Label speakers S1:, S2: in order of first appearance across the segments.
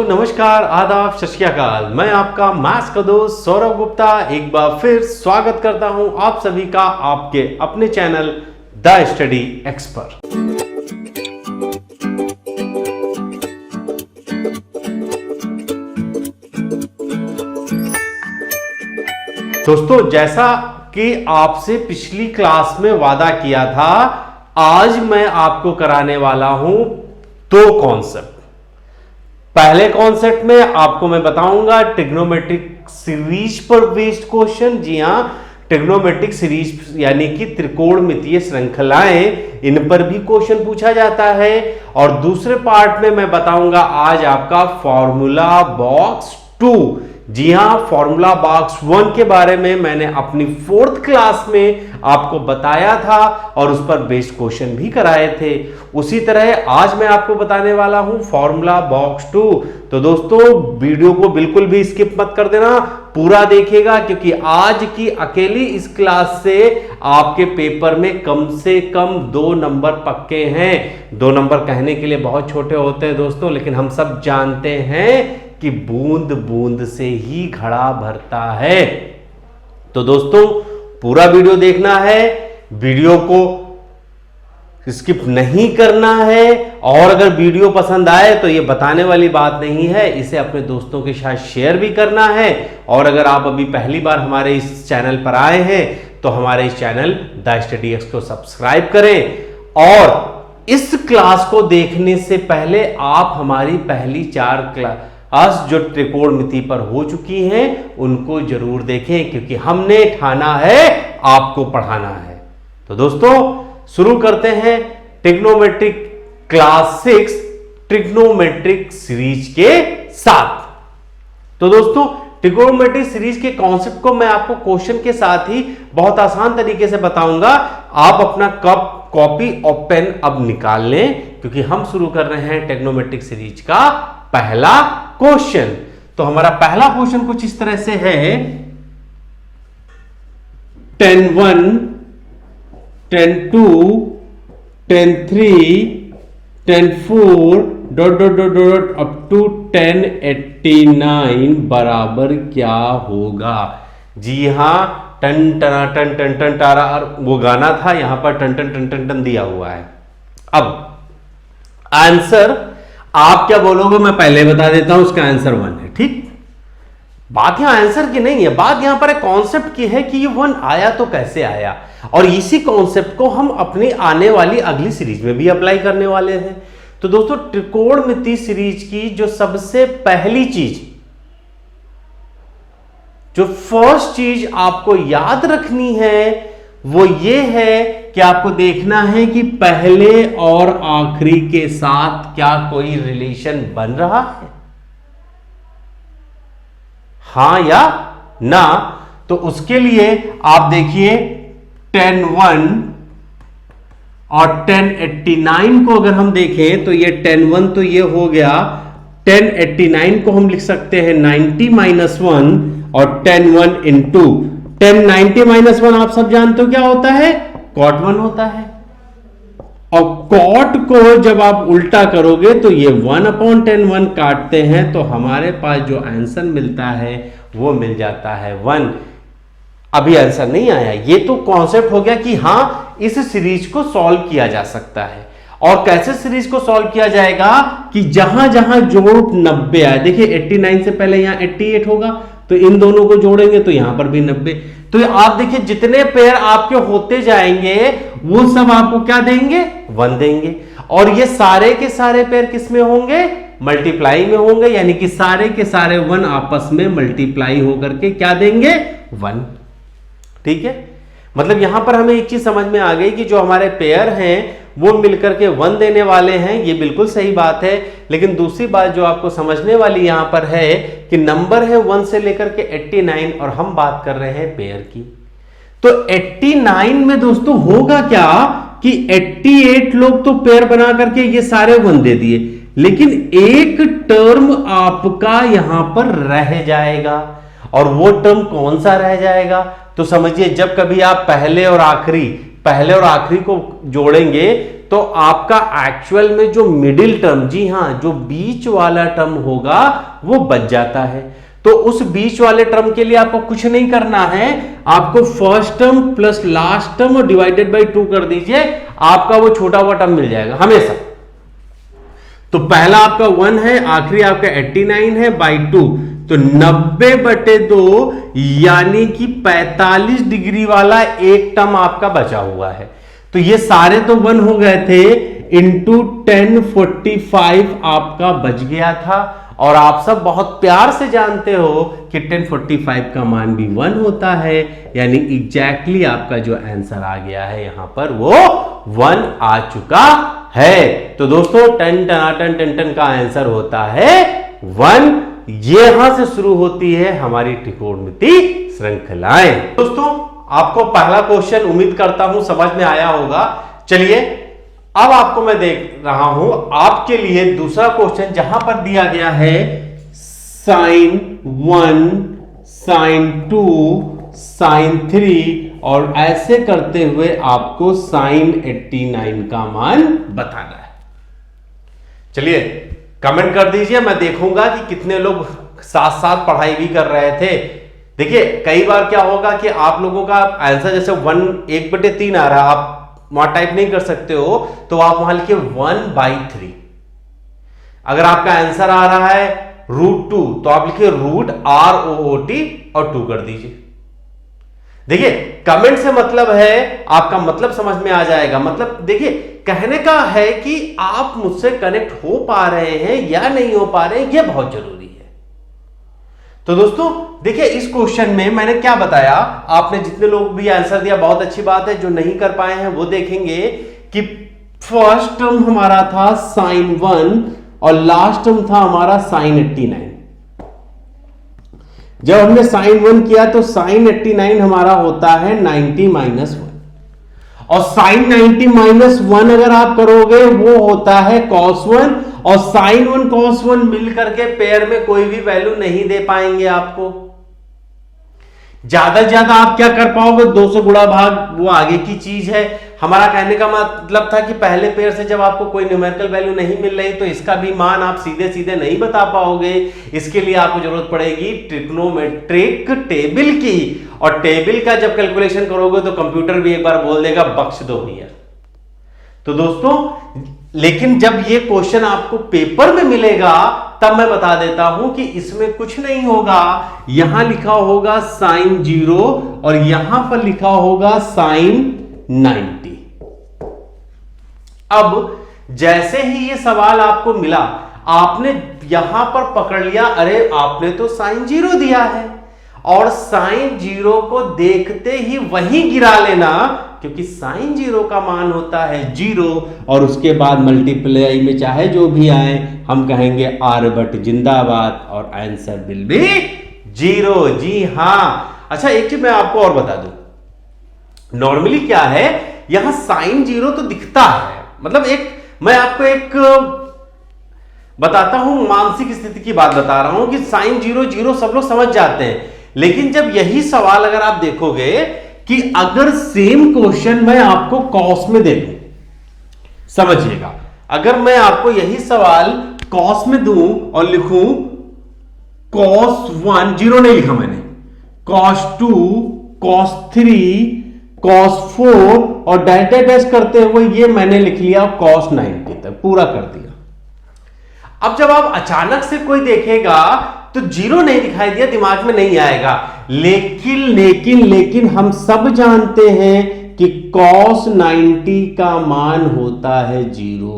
S1: नमस्कार, आदाब, सत श्री अकाल। मैं आपका मैथ्स का दोस्त सौरभ गुप्ता एक बार फिर स्वागत करता हूं आप सभी का आपके अपने चैनल द स्टडी एक्सपर्ट। दोस्तों, जैसा कि आपसे पिछली क्लास में वादा किया था, आज मैं आपको कराने वाला हूं दो कॉन्सेप्ट। पहले कॉन्सेप्ट में आपको मैं बताऊंगा ट्रिग्नोमेट्रिक सीरीज पर बेस्ड क्वेश्चन। जी हां, ट्रिग्नोमेट्रिक सीरीज यानी कि त्रिकोणमितीय श्रृंखलाएं, इन पर भी क्वेश्चन पूछा जाता है। और दूसरे पार्ट में मैं बताऊंगा आज आपका फॉर्मूला बॉक्स 2। जी हां, फॉर्मूला बॉक्स 1 के बारे में मैंने अपनी 4th क्लास में आपको बताया था और उस पर बेस्ड क्वेश्चन भी कराए थे। उसी तरह आज मैं आपको बताने वाला हूं फॉर्मूला बॉक्स 2। तो दोस्तों, वीडियो को बिल्कुल भी स्किप मत कर देना, पूरा देखिएगा, क्योंकि आज की अकेली इस क्लास से आपके पेपर में कम से कम 2 नंबर पक्के हैं। 2 नंबर कहने के लिए बहुत छोटे होते हैं दोस्तों, लेकिन हम सब जानते हैं कि बूंद बूंद से ही घड़ा भरता है। तो दोस्तों, पूरा वीडियो देखना है, वीडियो को स्किप नहीं करना है। और अगर वीडियो पसंद आए तो ये बताने वाली बात नहीं है, इसे अपने दोस्तों के साथ शेयर भी करना है। और अगर आप अभी पहली बार हमारे इस चैनल पर आए हैं तो हमारे इस चैनल द स्टडी एक्स को सब्सक्राइब करें। और इस क्लास को देखने से पहले आप हमारी पहली 4 क्लास जो त्रिकोणमिति पर हो चुकी हैं उनको जरूर देखें, क्योंकि हमने ठाना है आपको पढ़ाना है। तो दोस्तों, शुरू करते हैं ट्रिग्नोमेट्रिक क्लास 6 ट्रिग्नोमेट्रिक सीरीज के साथ। तो दोस्तों, ट्रिग्नोमेट्रिक सीरीज के कॉन्सेप्ट को मैं आपको क्वेश्चन के साथ ही बहुत आसान तरीके से बताऊंगा। आप अपना कॉपी और पेन अब निकाल लें, क्योंकि हम शुरू कर रहे हैं ट्रिग्नोमेट्रिक सीरीज का पहला क्वेश्चन। तो हमारा पहला क्वेश्चन कुछ इस तरह से है, tan 1 tan 2 tan 3 tan 4 dot dot dot dot up to tan 89 बराबर क्या होगा। जी हां, टन टना टन टन टन टारा, वो गाना था, यहां पर टन टन टन टन टन दिया हुआ है। अब आंसर आप क्या बोलोगे मैं पहले बता देता हूं, उसका आंसर 1 है। ठीक, बात यहां आंसर की नहीं है, बात यहां पर एक कॉन्सेप्ट की है कि ये 1 आया तो कैसे आया। और इसी कॉन्सेप्ट को हम अपनी आने वाली अगली सीरीज में भी अप्लाई करने वाले हैं। तो दोस्तों, त्रिकोणमिति सीरीज की जो सबसे पहली चीज, जो फर्स्ट चीज आपको याद रखनी है वो ये है कि आपको देखना है कि पहले और आखिरी के साथ क्या कोई रिलेशन बन रहा है, हां या ना। तो उसके लिए आप देखिए tan 1 और tan 89 को अगर हम देखें तो ये tan 1 तो ये हो गया, tan 89 को हम लिख सकते हैं 90 - 1 और tan 1 into tan 90 - 1 आप सब जानते हो क्या होता है, cot 1 होता है। और cot को जब आप उल्टा करोगे तो ये 1/tan 1 काटते हैं, तो हमारे पास जो आंसर मिलता है वो मिल जाता है 1। अभी आंसर नहीं आया, ये तो कॉन्सेप्ट हो गया कि हां, इस सीरीज को सॉल्व किया जा सकता है। और कैसे सीरीज को सॉल्व किया जाएगा कि जहां जहां जोड़ 90 आए, देखिए 89 से पहले यहां 88 होगा, तो इन दोनों को जोड़ेंगे तो यहां पर भी 90। तो आप देखिए जितने पेयर आपके होते जाएंगे वो सब आपको क्या देंगे, 1 देंगे। और ये सारे के सारे पेयर किस में होंगे, मल्टीप्लाई में होंगे, यानी कि सारे के सारे 1 आपस में मल्टीप्लाई होकर के क्या देंगे, 1। ठीक है, मतलब यहां पर हमें एक चीज समझ में आ गई कि जो हमारे पेयर हैं वो मिलकर के 1 देने वाले हैं, ये बिल्कुल सही बात है। लेकिन दूसरी बात जो आपको समझने वाली यहां पर है कि नंबर है 1 से लेकर के 89 और हम बात कर रहे हैं पेयर की। तो 89 में दोस्तों होगा क्या कि 88 लोग तो पेयर बना करके ये सारे 1 दे दिए, लेकिन एक टर्म आपका यहां पर रह जाएगा। और वो टर्म कौन सा रह जाएगा, तो समझिए जब कभी आप पहले और आखिरी को जोड़ेंगे तो आपका एक्चुअल में जो मिडिल टर्म, जी हां, जो बीच वाला टर्म होगा वो बच जाता है। तो उस बीच वाले टर्म के लिए आपको कुछ नहीं करना है, आपको first term plus last term और डिवाइडेड बाई 2 कर दीजिए, आपका वो छोटा हुआ टर्म मिल जाएगा हमेशा। तो पहला आपका 1 है, आखिरी आपका 89 है बाई 2, तो 90/2 यानी कि 45 डिग्री वाला एक टर्म आपका बचा हुआ है। तो ये सारे तो 1 हो गए थे, इंटू 1045 आपका बच गया था। और आप सब बहुत प्यार से जानते हो कि 1045 का मान भी 1 होता है, यानी एग्जैक्टली आपका जो आंसर आ गया है यहां पर वो 1 आ चुका है। तो दोस्तों 10 का आंसर होता है 1। यहां से शुरू होती है हमारी त्रिकोणमिति श्रृंखलाएं। दोस्तों आपको पहला क्वेश्चन उम्मीद करता हूं समझ में आया होगा। चलिए अब आपको मैं देख रहा हूं आपके लिए दूसरा क्वेश्चन, जहां पर दिया गया है sin 1, sin 2, sin 3 और ऐसे करते हुए आपको sin 89 का मान बताना है। चलिए कमेंट कर दीजिए, मैं देखूंगा कि कितने लोग साथ साथ पढ़ाई भी कर रहे थे। देखिए कई बार क्या होगा कि आप लोगों का आंसर जैसे 1/3 आ रहा है, आप वहां टाइप नहीं कर सकते हो, तो आप वहां लिखिए 1/3। अगर आपका आंसर आ रहा है √2 तो आप लिखिए √ROOT और 2 कर दीजिए। देखिए कमेंट से मतलब है आपका मतलब समझ में आ जाएगा। मतलब देखिए कहने का है कि आप मुझसे कनेक्ट हो पा रहे हैं या नहीं हो पा रहे हैं, यह बहुत जरूरी है। तो दोस्तों देखिए इस क्वेश्चन में मैंने क्या बताया, आपने जितने लोग भी आंसर दिया बहुत अच्छी बात है, जो नहीं कर पाए हैं वो देखेंगे कि फर्स्ट टर्म हमारा था sin 1 और लास्ट टर्म था हमारा sin 89। जब हमने sin 1 किया तो sin 89 हमारा होता है 90 - 1 और sin 90 - 1 अगर आप करोगे वो होता है cos 1 और sin 1 cos 1 मिल करके पेयर में कोई भी वैल्यू नहीं दे पाएंगे आपको। ज्यादा से ज्यादा आप क्या कर पाओगे, 2 से गुणा भाग, वो आगे की चीज है। हमारा कहने का मतलब था कि पहले पेयर से जब आपको कोई न्यूमेरिकल वैल्यू नहीं मिल रही तो इसका भी मान आप सीधे सीधे नहीं बता पाओगे। इसके लिए आपको जरूरत पड़ेगी ट्रिग्नोमेट्रिक टेबल की, और टेबल का जब कैलकुलेशन करोगे तो कंप्यूटर भी एक बार बोल देगा बख्श दो भैया। तो दोस्तों लेकिन जब ये क्वेश्चन आपको पेपर में मिलेगा तब मैं बता देता हूं कि इसमें कुछ नहीं होगा। यहां लिखा होगा sin 0 और यहां पर लिखा होगा sin 90। अब जैसे ही ये सवाल आपको मिला, आपने यहां पर पकड़ लिया, अरे आपने तो sin 0 दिया है, और sin 0 को देखते ही वहीं गिरा लेना, क्योंकि sin 0 का मान होता है 0 और उसके बाद मल्टीप्लाई में चाहे जो भी आए हम कहेंगे आर्यभट्ट जिंदाबाद और आंसर विल बी 0। जी हां। अच्छा एक चीज मैं आपको और बता दूं, नॉर्मली क्या है यहां sin 0 तो दिखता है, मतलब मैं आपको एक बताता हूं मानसिक स्थिति की बात बता रहा हूं कि sin 0 सब लोग समझ जाते हैं। लेकिन जब यही सवाल अगर आप देखोगे कि अगर सेम क्वेश्चन मैं आपको cos में दे दूं, समझिएगा, अगर मैं आपको यही सवाल cos में दूं और लिखूं cos 1, 0 नहीं लिखा मैंने, cos 2, cos 3, cos 4 और डेल्टा डैश करते हुए ये मैंने लिख लिया cos 90 तक पूरा कर दिया। अब जब आप अचानक से कोई देखेगा तो 0 नहीं दिखाई दिया, दिमाग में नहीं आएगा। लेकिन हम सब जानते हैं कि cos 90 का मान होता है 0,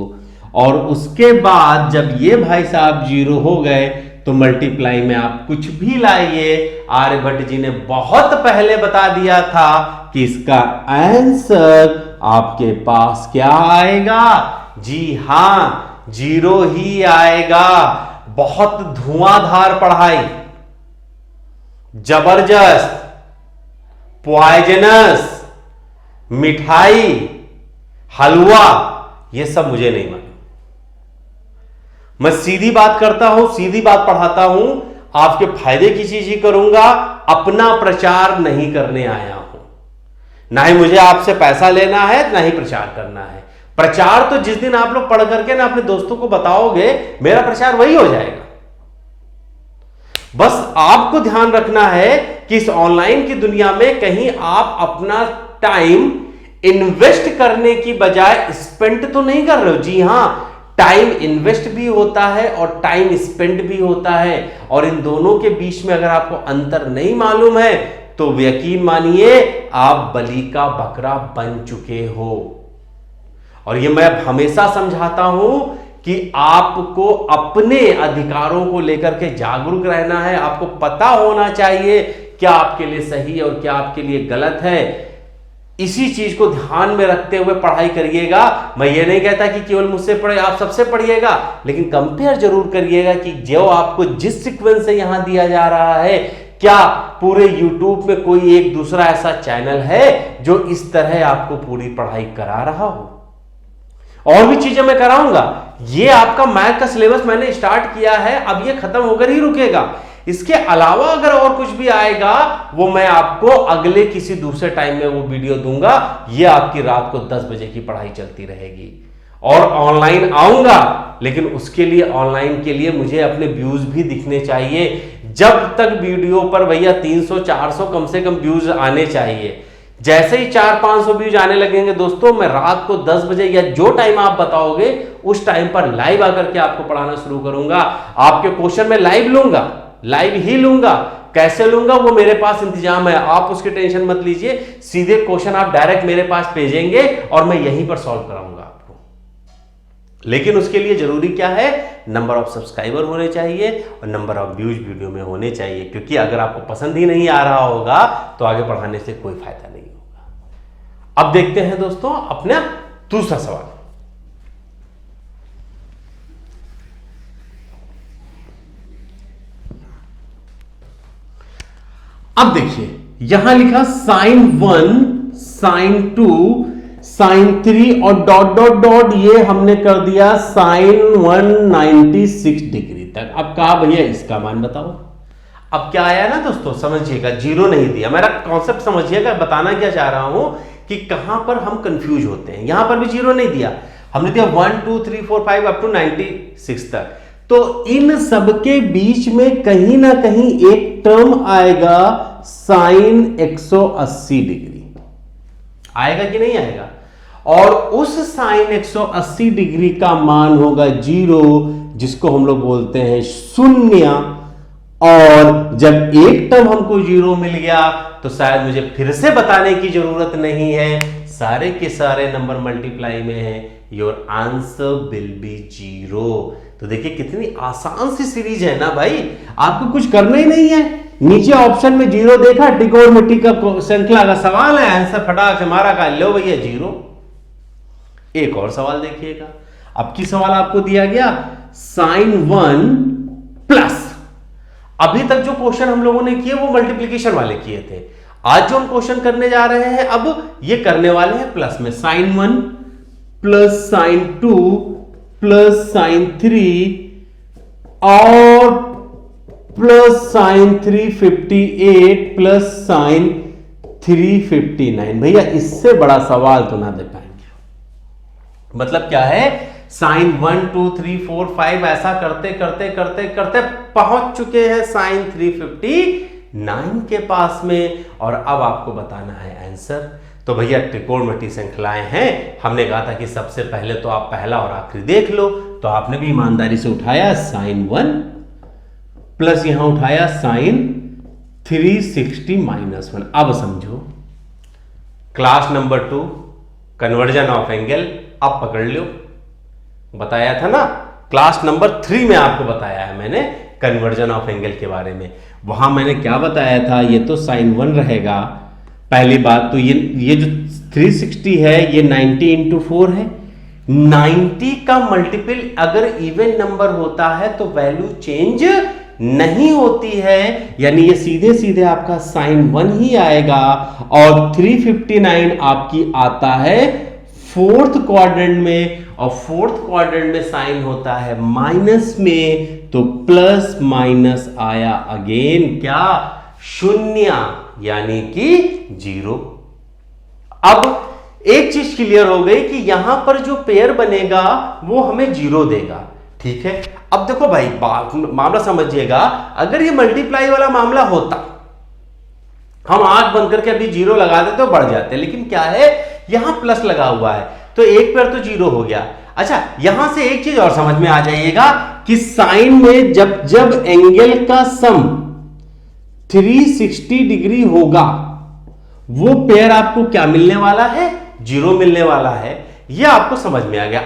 S1: और उसके बाद जब ये भाई साहब 0 हो गए तो मल्टीप्लाई में आप कुछ भी लाइए, आर्यभट्ट जी ने बहुत पहले बता दिया था कि इसका आंसर आपके पास क्या आएगा। जी हां 0 ही आएगा। बहुत धुआंधार पढ़ाई, जबरदस्त, पॉइजनस, मिठाई, हलवा, यह सब मुझे नहीं मालूम। मैं सीधी बात करता हूं, सीधी बात पढ़ाता हूं, आपके फायदे की चीज ही करूंगा, अपना प्रचार नहीं करने आया हूं। ना ही मुझे आपसे पैसा लेना है, ना ही प्रचार करना है। प्रचार तो जिस दिन आप लोग पढ़ करके ना अपने दोस्तों को बताओगे, मेरा प्रचार वही हो जाएगा। बस आपको ध्यान रखना है कि इस ऑनलाइन की दुनिया में कहीं आप अपना टाइम इन्वेस्ट करने की बजाय स्पेंड तो नहीं कर रहे हो। जी हां, टाइम इन्वेस्ट भी होता है और टाइम स्पेंड भी होता है, और इन दोनों के बीच में अगर आपको अंतर नहीं मालूम है तो यकीन मानिए आप बलि का बकरा बन चुके हो। और ये मैं हमेशा समझाता हूं कि आपको अपने अधिकारों को लेकर के जागरूक रहना है। आपको पता होना चाहिए क्या आपके लिए सही है और क्या आपके लिए गलत है। इसी चीज को ध्यान में रखते हुए पढ़ाई करिएगा। मैं ये नहीं कहता कि केवल मुझसे पढ़े, आप सबसे पढ़िएगा, लेकिन कंपेयर जरूर करिएगा कि जो आपको जिस सीक्वेंस से यहां दिया जा रहा है, क्या पूरे YouTube में कोई एक दूसरा ऐसा चैनल है जो इस तरह आपको पूरी पढ़ाई करा रहा हो। और भी चीजें मैं कराऊंगा। ये आपका मैथ का सिलेबस मैंने स्टार्ट किया है, अब ये खत्म होकर ही रुकेगा। इसके अलावा अगर और कुछ भी आएगा वो मैं आपको अगले किसी दूसरे टाइम में वो वीडियो दूंगा। ये आपकी रात को 10 बजे की पढ़ाई चलती रहेगी। और ऑनलाइन आऊंगा, लेकिन उसके लिए ऑनलाइन के लिए मुझे अपने व्यूज भी दिखने चाहिए। जब तक वीडियो पर भैया 300-400 कम से कम व्यूज आने चाहिए। जैसे ही 400-500 व्यूज आने लगेंगे दोस्तों, मैं रात को 10 बजे या जो टाइम आप बताओगे उस टाइम पर लाइव आकर के आपको पढ़ाना शुरू करूंगा। आपके क्वेश्चन में लाइव लूंगा, लाइव ही लूंगा। कैसे लूंगा वो मेरे पास इंतजाम है, आप उसकी टेंशन मत लीजिए। सीधे क्वेश्चन आप डायरेक्ट मेरे पास भेजेंगे और मैं यहीं पर सॉल्व कराऊंगा आपको। लेकिन उसके लिए जरूरी क्या है, नंबर ऑफ सब्सक्राइबर होने चाहिए और नंबर ऑफ व्यूज वीडियो में होने चाहिए। क्योंकि अगर आपको पसंद ही नहीं आ रहा होगा तो आगे पढ़ाने से कोई फायदा नहीं होगा। अब देखते हैं दोस्तों अपना दूसरा सवाल। अब देखिए यहां लिखा sin1 sin2 sin3 और डॉट डॉट डॉट, ये हमने कर दिया sin 196 डिग्री तक। अब कहा भैया इसका मान बताओ। अब क्या आया ना दोस्तों, समझिएगा, जीरो नहीं दिया। मेरा कॉन्सेप्ट समझिएगा, बताना क्या चाह रहा हूं कि कहां पर हम कंफ्यूज होते हैं। यहां पर भी जीरो नहीं दिया, हमने दिया 1 2 3 4 5 अप टू 96 तक। तो इन सबके बीच में कहीं ना कहीं एक टर्म आएगा sin 180 डिग्री। आएगा कि नहीं आएगा? और उस sin 180 डिग्री का मान होगा 0, जिसको हम लोग बोलते हैं शून्य। और जब एक टर्म हमको 0 मिल गया तो शायद मुझे फिर से बताने की जरूरत नहीं है, सारे के सारे नंबर मल्टीप्लाई में है, योर आंसर विल बी 0। तो देखिए कितनी आसान सी सीरीज है ना भाई, आपको कुछ करना ही नहीं है। नीचे ऑप्शन में 0 देखा, ट्रिगोनोमेट्री का श्रृंखला का सवाल है, आंसर फटाक से मारा का लो भैया 0। एक और सवाल देखिएगा। अब की सवाल आपको दिया गया sin 1 प्लस, अभी तक जो क्वेश्चन हम लोगों ने किए वो मल्टीप्लीकेशन वाले किए थे। आज जो हम क्वेश्चन करने जा रहे हैं अब ये करने वाले हैं प्लस में। sin 1 plus sin 2 plus sin 3 और प्लस sin 358 प्लस sin 359। भैया इससे बड़ा सवाल तो ना दे पाएंगे। मतलब क्या है, sin 1 2 3 4 5 ऐसा करते करते करते करते पहुंच चुके हैं sin 359 के पास में, और अब आपको बताना है आंसर। तो भैया त्रिकोणमितीय श्रृंखलाएं हैं, हमने कहा था कि सबसे पहले तो आप पहला और आखिरी देख लो। तो आपने भी ईमानदारी से उठाया sin 1 प्लस यहां उठाया sin 360 माइनस 1। अब समझो class number 2 conversion of angle, अब पकड़ लो। बताया था ना क्लास नंबर 3 में, आपको बताया है मैंने कन्वर्जन ऑफ एंगल के बारे में। वहां मैंने क्या बताया था, ये तो sin 1 रहेगा पहली बात। तो ये जो 360 है ये 90 इंटू 4 है। 90 का मल्टीपल अगर इवन नंबर होता है तो वैल्यू चेंज नहीं होती है, यानी ये सीधे सीधे आपका sin 1 ही आएगा। और 359 आपकी आता है फोर्थ क्वाड्रेंट में, और फोर्थ क्वाड्रेंट में साइन होता है माइनस में, तो प्लस माइनस आया अगेन क्या, शून्य, यानी कि 0। अब एक चीज क्लियर हो गई कि यहां पर जो पेयर बनेगा वो हमें 0 देगा। ठीक है, अब देखो भाई मामला समझिएगा, अगर ये मल्टीप्लाई वाला मामला होता, हम आंख बंद करके अभी 0 लगा देते तो बढ़ जाते, लेकिन क्या है यहां प्लस लगा हुआ है तो एक पेयर तो 0 हो गया। अच्छा, यहां से एक चीज और समझ में आ जाइएगा कि साइन में जब एंगल का सम 360 डिग्री होगा, वो पेयर आपको क्या मिलने वाला है, 0 मिलने वाला है। ये आपको समझ में आ गया।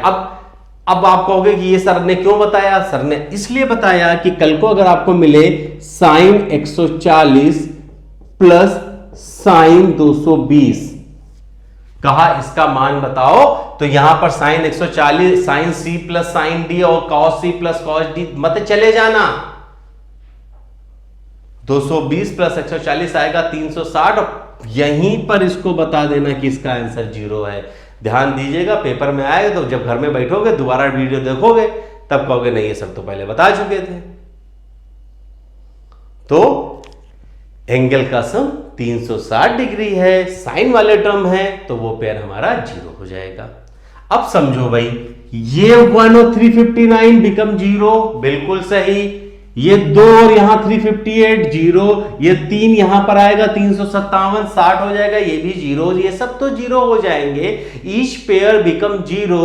S1: अब आप कहोगे कि ये सर ने क्यों बताया? सर ने इसलिए बताया कि कल को अगर आपको मिले साइन 140 प्लस साइन 220, कहा इसका मान बताओ, तो यहां पर sine 140 sine C plus sine D और cos C plus cos D मत चले जाना। 220 प्लस 140 आएगा 360, और यहीं पर इसको बता देना कि इसका आंसर 0 है। ध्यान दीजिएगा, पेपर में आएगा तो जब घर में बैठोगे दोबारा वीडियो देखोगे तब कहोगे नहीं ये सब तो पहले बता चुके थे। तो एंगल का सम 360 डिग्री है, साइन वाले टर्म है, तो वो पेयर हमारा 0 हो जाएगा। अब समझो भाई, ये 1 और 359 बिकम 0, बिल्कुल सही। ये 2 और यहां 358 0, ये 3 यहां पर आएगा 357 60 हो जाएगा, ये भी 0, ये सब तो 0 हो जाएंगे। ईच पेयर बिकम 0,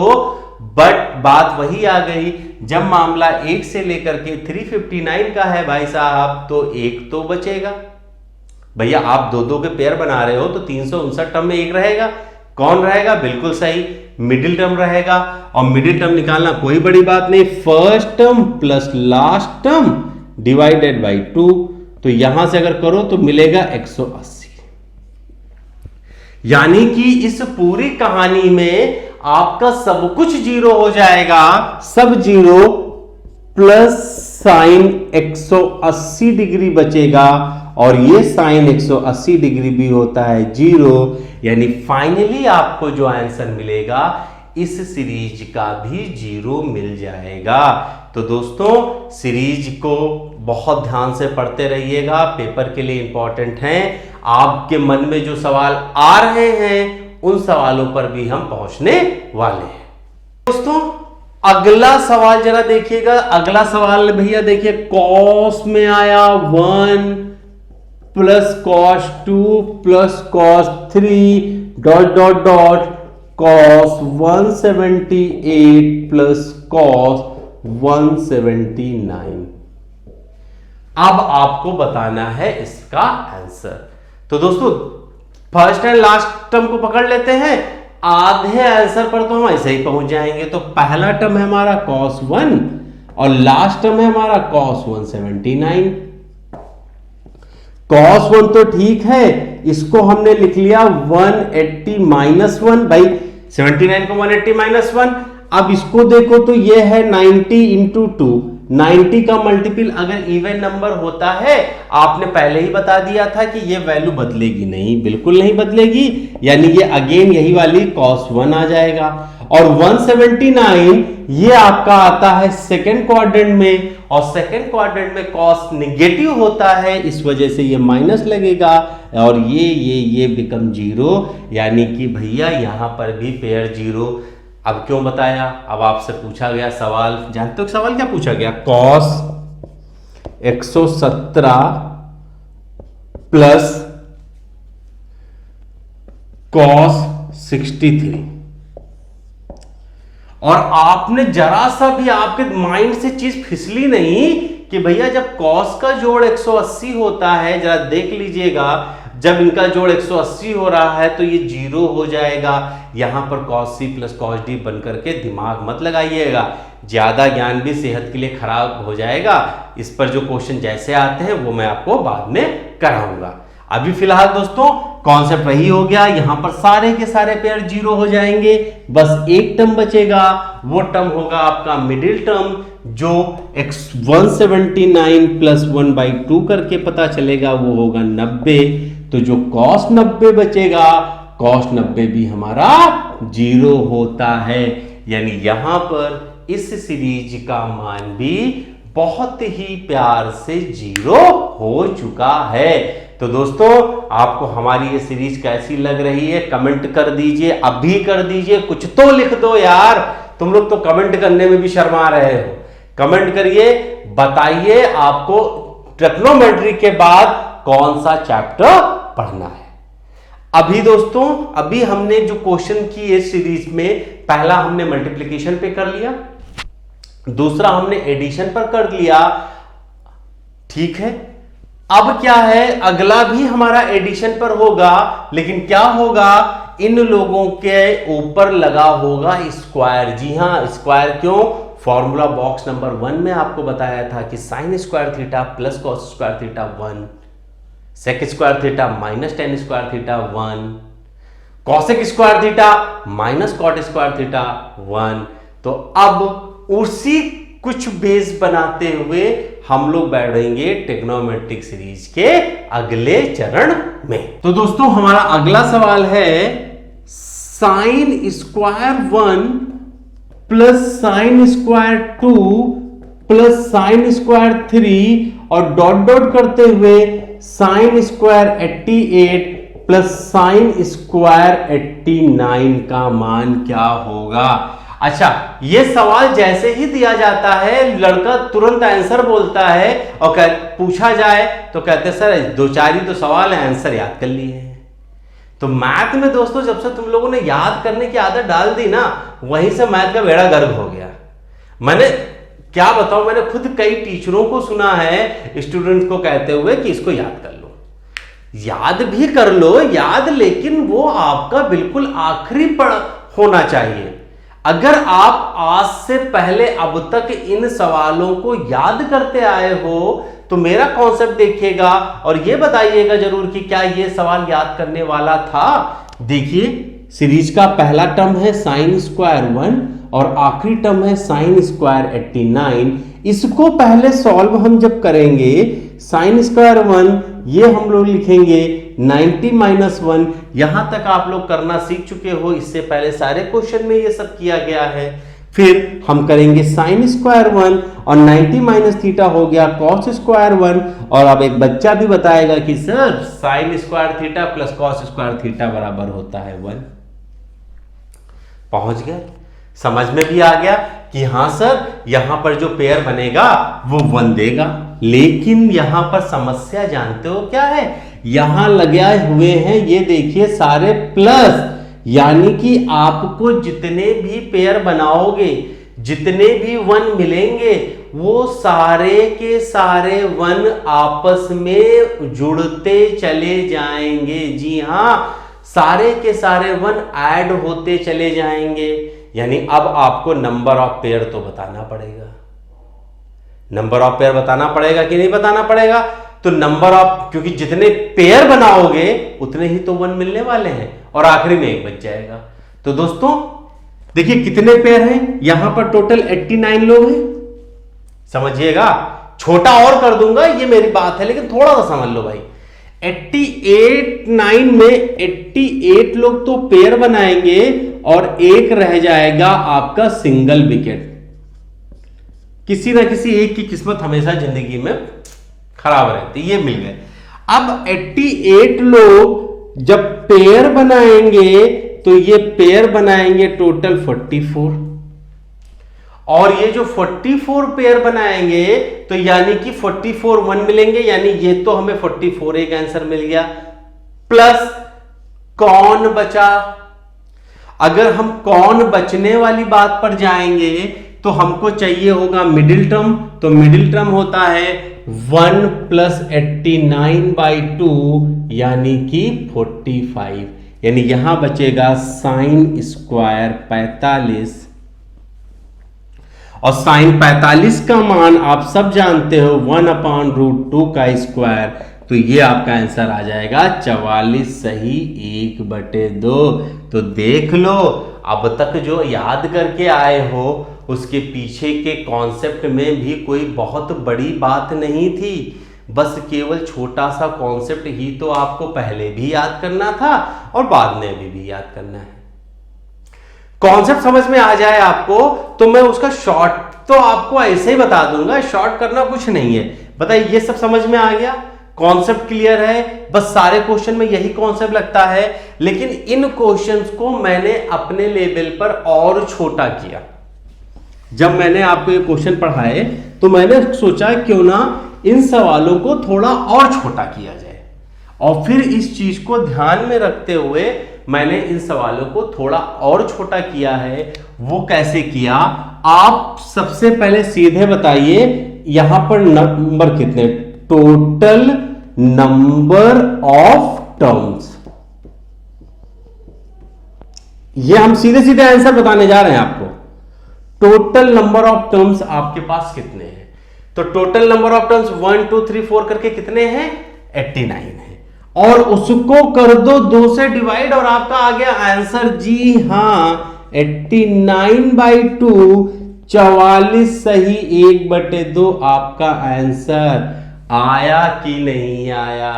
S1: बट बात वही आ गई, जब मामला 1 से लेकर के 359 का है भाई साहब, तो 1 तो बचेगा। भैया आप दो के पेयर बना रहे हो तो 359 टर्म में 1 रहेगा। कौन रहेगा? बिल्कुल सही, मिडिल टर्म रहेगा। और मिडिल टर्म निकालना कोई बड़ी बात नहीं, first term plus last term divided by 2, तो यहां से अगर करो तो मिलेगा 180। यानी कि इस पूरी कहानी में आपका सब कुछ 0 हो जाएगा, सब 0 प्लस साइन 180 डिग्री बचेगा, और ये साइन 180 डिग्री भी होता है 0। यानी फाइनली आपको जो आंसर मिलेगा इस सीरीज का भी 0 मिल जाएगा। तो दोस्तों सीरीज को बहुत ध्यान से पढ़ते रहिएगा, पेपर के लिए इंपॉर्टेंट हैं। आपके मन में जो सवाल आ रहे हैं उन सवालों पर भी हम पहुंचने वाले हैं। दोस्तों अगला सवाल जरा देखिएगा। अगला सवाल भैया देखिए, कॉस में आया 1 plus cos 2 plus cos 3 dot dot dot cos 178 plus cos 179। अब आपको बताना है इसका आंसर। तो दोस्तों फर्स्ट एंड लास्ट टर्म को पकड़ लेते हैं, आधे आंसर पर तो हम ऐसे ही पहुंच जाएंगे। तो पहला टर्म है हमारा cos 1 और लास्ट टर्म है हमारा cos 179। cos 1 तो ठीक है, इसको हमने लिख लिया 180 माइनस 1, भाई 79 को 180 माइनस 1। अब इसको देखो तो ये है 90 इंटू 2, 90 का मल्टीपल अगर इवन नंबर होता है, आपने पहले ही बता दिया था कि ये वैल्यू बदलेगी नहीं, बिल्कुल नहीं बदलेगी। यानी ये अगेन यही वाली cos 1 आ जाएगा। और 179 ये आपका आता है सेकेंड क्वाड्रेंट में, और सेकेंड क्वाड्रेंट में cos निगेटिव होता है, इस वजह से ये माइनस लगेगा और ये बिकम 0। यानी कि भैया यहां पर भी पेयर 0। अब क्यों बताया? अब आपसे पूछा गया सवाल, जानते हो सवाल क्या पूछा गया? cos 117 प्लस cos 63, और आपने जरा सा भी आपके माइंड से चीज फिसली नहीं कि भैया जब cos का जोड़ 180 होता है, जरा देख लीजिएगा, जब इनका जोड़ 180 हो रहा है तो ये 0 हो जाएगा। यहां पर cos c plus cos d बन करके दिमाग मत लगाइएगा, ज्यादा ज्ञान भी सेहत के लिए खराब हो जाएगा। इस पर जो क्वेश्चन जैसे आते हैं वो मैं आपको बाद में कराऊंगा। अभी फिलहाल दोस्तों कॉन्सेप्ट वही हो गया, यहां पर सारे के सारे पेयर 0 हो जाएंगे, बस एक टर्म बचेगा, वो टर्म होगा आपका मिडिल टर्म, जो 179 प्लस 1/2 करके पता चलेगा, वो होगा 90। तो जो cos 90 बचेगा, cos 90 भी हमारा 0 होता है। यानी यहां पर इस सीरीज का मान भी बहुत ही प्यार से 0 हो चुका है। तो दोस्तों आपको हमारी ये सीरीज कैसी लग रही है कमेंट कर दीजिए, अभी कर दीजिए, कुछ तो लिख दो यार, तुम लोग तो कमेंट करने में भी शर्मा रहे हो। कमेंट करिए, बताइए आपको ट्रिग्नोमेट्री के बाद कौन सा चैप्टर पढ़ना है। अभी दोस्तों, अभी हमने जो क्वेश्चन की इस सीरीज में, पहला हमने मल्टीप्लिकेशन पे कर लिया, दूसरा हमने एडिशन पर कर लिया, ठीक है। अब क्या है, अगला भी हमारा एडिशन पर होगा, लेकिन क्या होगा, इन लोगों के ऊपर लगा होगा स्क्वायर। जी हां, स्क्वायर क्यों? फॉर्मूला बॉक्स नंबर 1 में आपको बताया था कि sine square theta plus cos square theta 1, sec square theta minus tan square theta 1, cosec square theta minus cot square theta 1। तो अब उसी कुछ बेस बनाते हुए हम लोग बैठेंगे ट्रिग्नोमेट्रिक सीरीज के अगले चरण में। तो दोस्तों हमारा अगला सवाल है sine square 1 plus sine square 2 plus sine square 3 और डॉट डॉट करते हुए sine square 88 plus sine square 89 का मान क्या होगा। अच्छा, ये सवाल जैसे ही दिया जाता है लड़का तुरंत आंसर बोलता है, और पूछा जाए तो कहते सर 2-4 ही तो सवाल है, आंसर याद कर लिए हैं। तो मैथ में दोस्तों जब से तुम लोगों ने याद करने की आदत डाल दी ना, वहीं से मैथ का बेड़ा गर्क हो गया। मैंने क्या बताऊं, मैंने खुद कई टीचरों को सुना है स्टूडेंट्स को कहते हुए कि इसको याद कर लो, याद भी कर लो याद, लेकिन वो आपका बिल्कुल आखिरी पढ़ होना चाहिए। अगर आप आज से पहले अब तक इन सवालों को याद करते आए हो तो मेरा कॉन्सेप्ट देखिएगा और ये बताइएगा जरूर कि क्या ये सवाल याद करने वाला था। देखिए, सीरीज का पहला टर्म है साइन स्क्वायर 1 और आखिरी टर्म है साइन स्क्वायर 89। इसको पहले सॉल्व हम जब करेंगे, साइन स्क्वायर 1 ये हम लोग लिखेंगे 90 माइनस 1। यहां तक आप लोग करना सीख चुके हो, इससे पहले सारे क्वेश्चन में ये सब किया गया है। फिर हम करेंगे साइन स्क्वायर 1 और 90 माइनस थीटा हो गया कॉस स्क्वायर 1। और अब एक बच्चा भी बताएगा कि sir sign square theta plus cos square theta बराबर होता है 1। पहुंच गए, समझ में भी आ गया कि हां सर यहां पर जो पेयर बनेगा वो 1 देगा। लेकिन यहां पर समस्या जानते हो क्या है, यहां लगे हुए हैं ये देखिए सारे प्लस, यानी कि आपको जितने भी पेयर बनाओगे, जितने भी 1 मिलेंगे, वो सारे के सारे 1 आपस में जुड़ते चले जाएंगे। जी हां, सारे के सारे 1 ऐड होते चले जाएंगे। यानी अब आपको नंबर ऑफ पेयर तो बताना पड़ेगा। नंबर ऑफ पेयर बताना पड़ेगा कि नहीं बताना पड़ेगा? तो नंबर ऑफ, क्योंकि जितने पेयर बनाओगे उतने ही तो 1 मिलने वाले हैं और आखिरी में 1 बच जाएगा। तो दोस्तों देखिए कितने पेयर हैं, यहां पर टोटल 89 लोग हैं। समझिएगा, छोटा और कर दूंगा, ये मेरी बात है, लेकिन थोड़ा सा समझ लो भाई। 89 में 88 लोग तो पेयर बनाएंगे और 1 रह जाएगा आपका सिंगल विकेट। किसी ना किसी एक की किस्मत हमेशा जिंदगी में खराब रहती, ये मिल गए। अब 88 लोग जब पेयर बनाएंगे तो ये पेयर बनाएंगे टोटल 44, और ये जो 44 पेयर बनाएंगे तो यानी कि 44 1 मिलेंगे, यानी ये तो हमें 44 एक आंसर मिल गया। प्लस कौन बचा, अगर हम कौन बचने वाली बात पर जाएंगे तो हमको चाहिए होगा मिडिल टर्म। तो मिडिल टर्म होता है 1 प्लस 89/2 यानी कि 45, यानी यहां बचेगा साइन स्क्वायर 45। और साइन 45 का मान आप सब जानते हो 1/√2 का स्क्वायर, तो ये आपका आंसर आ जाएगा 44 सही 1/2। तो देख लो, अब तक जो याद करके आए हो उसके पीछे के कॉन्सेप्ट में भी कोई बहुत बड़ी बात नहीं थी, बस केवल छोटा सा कॉन्सेप्ट ही तो आपको पहले भी याद करना था और बाद में भी याद करना है। कॉन्सेप्ट समझ में आ जाए आपको तो मैं उसका शॉर्ट तो आपको ऐसे ही बता दूंगा, शॉर्ट करना कुछ नहीं है। बताइए, ये सब समझ में आ गया, कॉन्सेप्ट क्लियर है? बस सारे क्वेश्चन में यही कॉन्सेप्ट लगता है, लेकिन इन क्वेश्चंस को मैंने अपने लेवल पर और छोटा किया। जब मैंने आपको ये क्वेश्चन पढ़ाए तो मैंने सोचा क्यों ना इन सवालों को थोड़ा और छोटा किया जाए, और फिर इस चीज को ध्यान में रखते हुए मैंने इन सवालों को थोड़ा और छोटा किया है। वो कैसे किया? आप सबसे पहले सीधे बताइए यहां पर नंबर कितने, टोटल नंबर ऑफ टर्म्स। ये हम सीधे सीधे आंसर बताने जा रहे हैं आपको। टोटल नंबर ऑफ टर्म्स आपके पास कितने हैं? तो टोटल नंबर ऑफ टर्म्स 1 2 3 4 करके कितने हैं? 89 है, और उसको कर दो 2 से डिवाइड और आपका आ गया आंसर। जी हां, 89/2, 44 सही 1/2 आपका आंसर। आया कि नहीं आया?